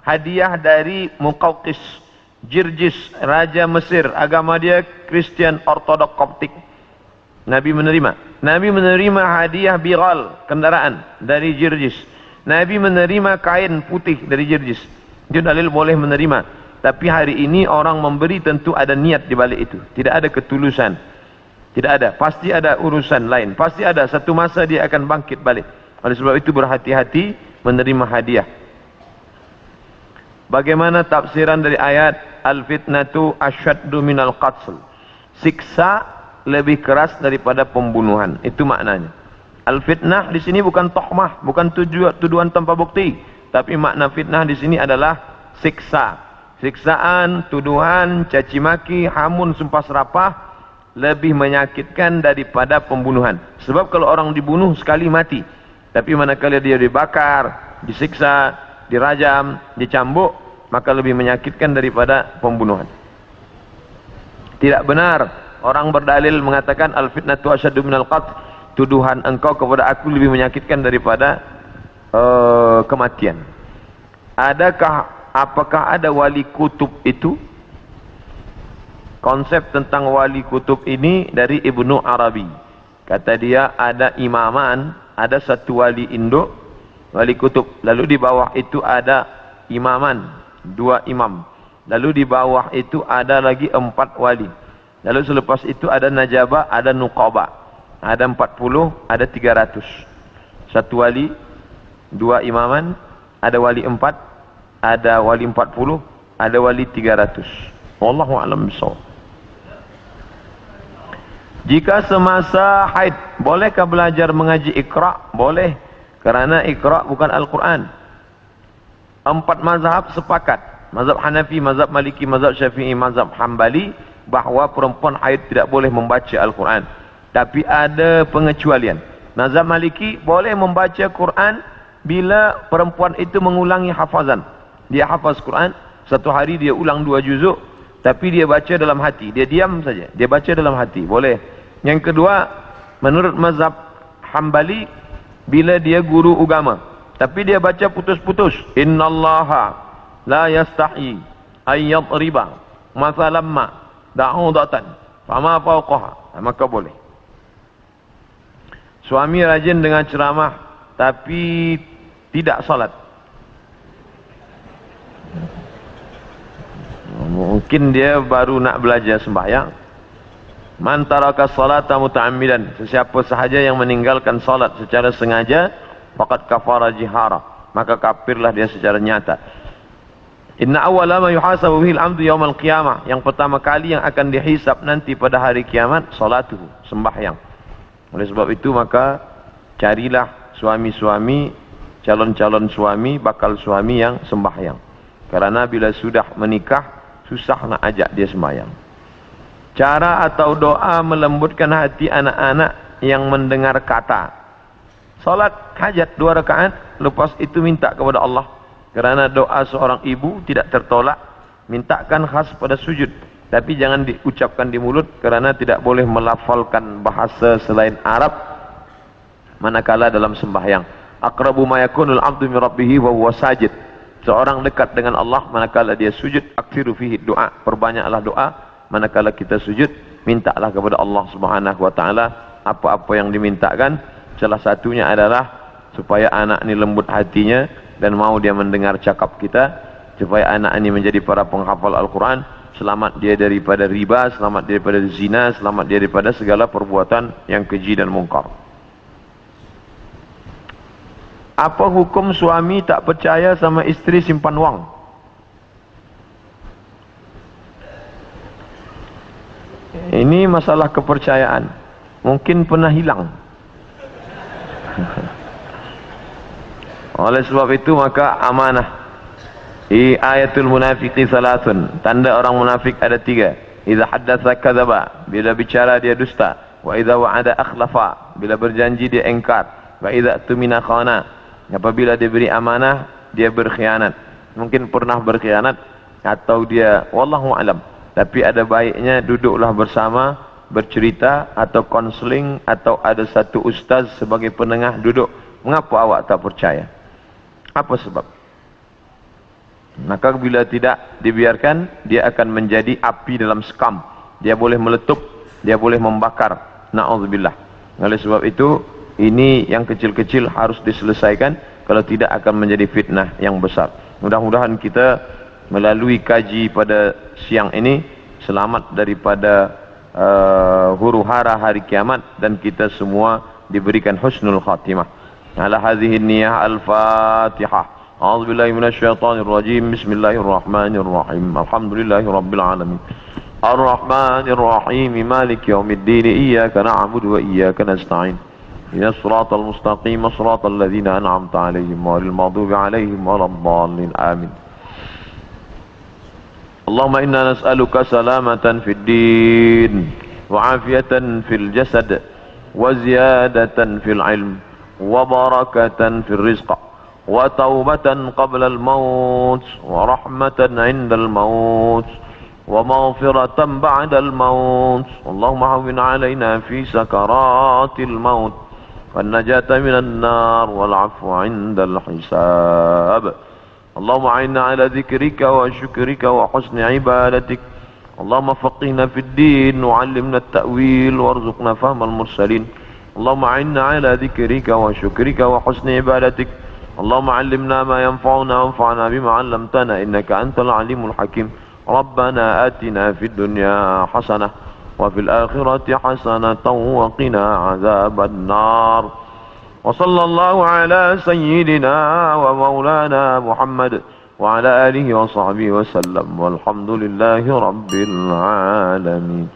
hadiah dari Muqawqis, Jirjis, Raja Mesir, agama dia Kristian Ortodok Koptik. Nabi menerima. Nabi menerima hadiah biral, kendaraan dari Jirjis. Nabi menerima kain putih dari Jirjis. Itu dalil boleh menerima. Tapi hari ini orang memberi tentu ada niat di balik itu. Tidak ada ketulusan. Tidak ada. Pasti ada urusan lain. Pasti ada satu masa dia akan bangkit balik. Oleh sebab itu berhati-hati menerima hadiah. Bagaimana tafsiran dari ayat al-fitnatu asyaddu minal qatl? Siksa lebih keras daripada pembunuhan. Itu maknanya. Al-fitnah di sini bukan tohmah, bukan tuduhan tanpa bukti, tapi makna fitnah di sini adalah siksa. Siksaan, tuduhan, caci maki, hamun, sumpah serapah lebih menyakitkan daripada pembunuhan. Sebab kalau orang dibunuh sekali mati, tapi manakala dia dibakar, disiksa, dirajam, dicambuk, maka lebih menyakitkan daripada pembunuhan. Tidak benar orang berdalil mengatakan al-fitnatu asyaddu minal qatl. Tuduhan engkau kepada aku lebih menyakitkan daripada kematian. Apakah ada wali kutub itu? Konsep tentang wali kutub ini dari Ibnu Arabi. Kata dia ada imaman, ada satu wali induk, wali kutub. Lalu di bawah itu ada imaman, 2 imam. Lalu di bawah itu ada lagi 4 wali. Lalu selepas itu ada najabah, ada nuqabah. Ada 40, ada 300. Satu wali, 2 imaman, ada wali 4, ada wali 40, ada wali 300. Wallahu a'lam bishawab. Jika semasa haid, bolehkah belajar mengaji Iqra? Boleh, kerana Iqra bukan Al-Quran. 4 mazhab sepakat. Mazhab Hanafi, mazhab Maliki, mazhab Syafi'i, mazhab Hambali bahawa perempuan haid tidak boleh membaca Al-Quran. Tapi ada pengecualian. Mazhab Maliki boleh membaca Quran bila perempuan itu mengulangi hafazan. Dia hafaz Quran, satu hari dia ulang 2 juzuk, tapi dia baca dalam hati. Dia diam saja, dia baca dalam hati. Boleh. Yang kedua, menurut mazhab Hambali, bila dia guru agama, tapi dia baca putus-putus. Innallaha la yastahi ayyadriba mathalamma da'udatan fama fawqaha, maka boleh. Suami rajin dengan ceramah tapi tidak salat. Mungkin dia baru nak belajar sembahyang. Man taraka salata muta'ammidan, sesiapa sahaja yang meninggalkan salat secara sengaja, faqad kafara jihara, maka kafirlah dia secara nyata. Inna awwala ma yuhasabu bihi al-'abdu yawm al-qiyamah, yang pertama kali yang akan dihisab nanti pada hari kiamat, salatuhu, sembahyang. Oleh sebab itu maka carilah suami-suami, calon-calon suami, bakal suami yang sembahyang. Karena bila sudah menikah, susah nak ajak dia sembahyang. Cara atau doa melembutkan hati anak-anak yang mendengar kata. Salat hajat 2 rakaat, lepas itu minta kepada Allah. Kerana doa seorang ibu tidak tertolak, mintakan khas pada sujud. Tapi jangan diucapkan di mulut, kerana tidak boleh melafalkan bahasa selain Arab manakala dalam sembahyang. Aqrabu ma yakunul 'abdu min rabbih wa huwa sajid. Seorang dekat dengan Allah manakala dia sujud. Aktsiru fihi doa, perbanyaklah doa manakala kita sujud. Mintalah kepada Allah Subhanahu wa taala apa-apa yang dimintakan. Salah satunya adalah supaya anak ini lembut hatinya dan mau dia mendengar cakap kita, supaya anak ini menjadi para penghafal Al-Quran, selamat dia daripada riba, selamat dia daripada zina, selamat dia daripada segala perbuatan yang keji dan mungkar. Apa hukum suami tak percaya sama isteri simpan wang? Ini masalah kepercayaan. Mungkin pernah hilang. Oleh sebab itu maka amanah. Ayatul munafiqi salatun, tanda orang munafik ada 3. Idza haddatsa kadzaba, bila bicara dia dusta. Wa idza wa'ada akhlafa, bila berjanji dia engkar. Wa idza tumina khana, apabila diberi amanah dia berkhianat. Mungkin pernah berkhianat atau dia wallahu alam. Tapi ada baiknya duduklah bersama, bercerita atau konseling, atau ada satu ustaz sebagai penengah duduk. Mengapa awak tak percaya? Apa sebab? Maka bila tidak dibiarkan, dia akan menjadi api dalam sekam. Dia boleh meletup, dia boleh membakar. Na'udzubillah. Oleh sebab itu, ini yang kecil-kecil harus diselesaikan. Kalau tidak akan menjadi fitnah yang besar. Mudah-mudahan kita melalui kaji pada siang ini selamat daripada huru-hara hari kiamat, dan kita semua diberikan husnul khatimah. Ala hadhihi niyah al-Fatihah. أعوذ بالله من الشيطان الرجيم بسم الله الرحمن الرحيم الحمد لله رب العالمين الرحمن الرحيم مالك يوم الدين إياك نعبد وإياك نستعين إن الصراط المستقيم صراط الذين أنعمت عليهم غير المغضوب عليهم ولا الضالين آمين اللهم إنا نسألك سلامة في الدين وعافية في الجسد وزيادة في العلم وبركة في الرزق وتوبة قبل الموت ورحمة عند الموت ومغفرة بعد الموت اللهم هون علينا في سكرات الموت والنجاة من النار والعفو عند الحساب اللهم أعنا على ذكرك وشكرك وحسن عبادتك اللهم فقهنا في الدين وعلمنا التأويل وارزقنا فهم المرسلين اللهم أعنا على ذكرك وشكرك وحسن عبادتك اللهم علمنا ما ينفعنا وانفعنا بما علمتنا إنك أنت العليم الحكيم ربنا آتنا في الدنيا حسنة وفي الآخرة حسنة وقنا عذاب النار وصلى الله على سيدنا ومولانا محمد وعلى آله وصحبه وسلم والحمد لله رب العالمين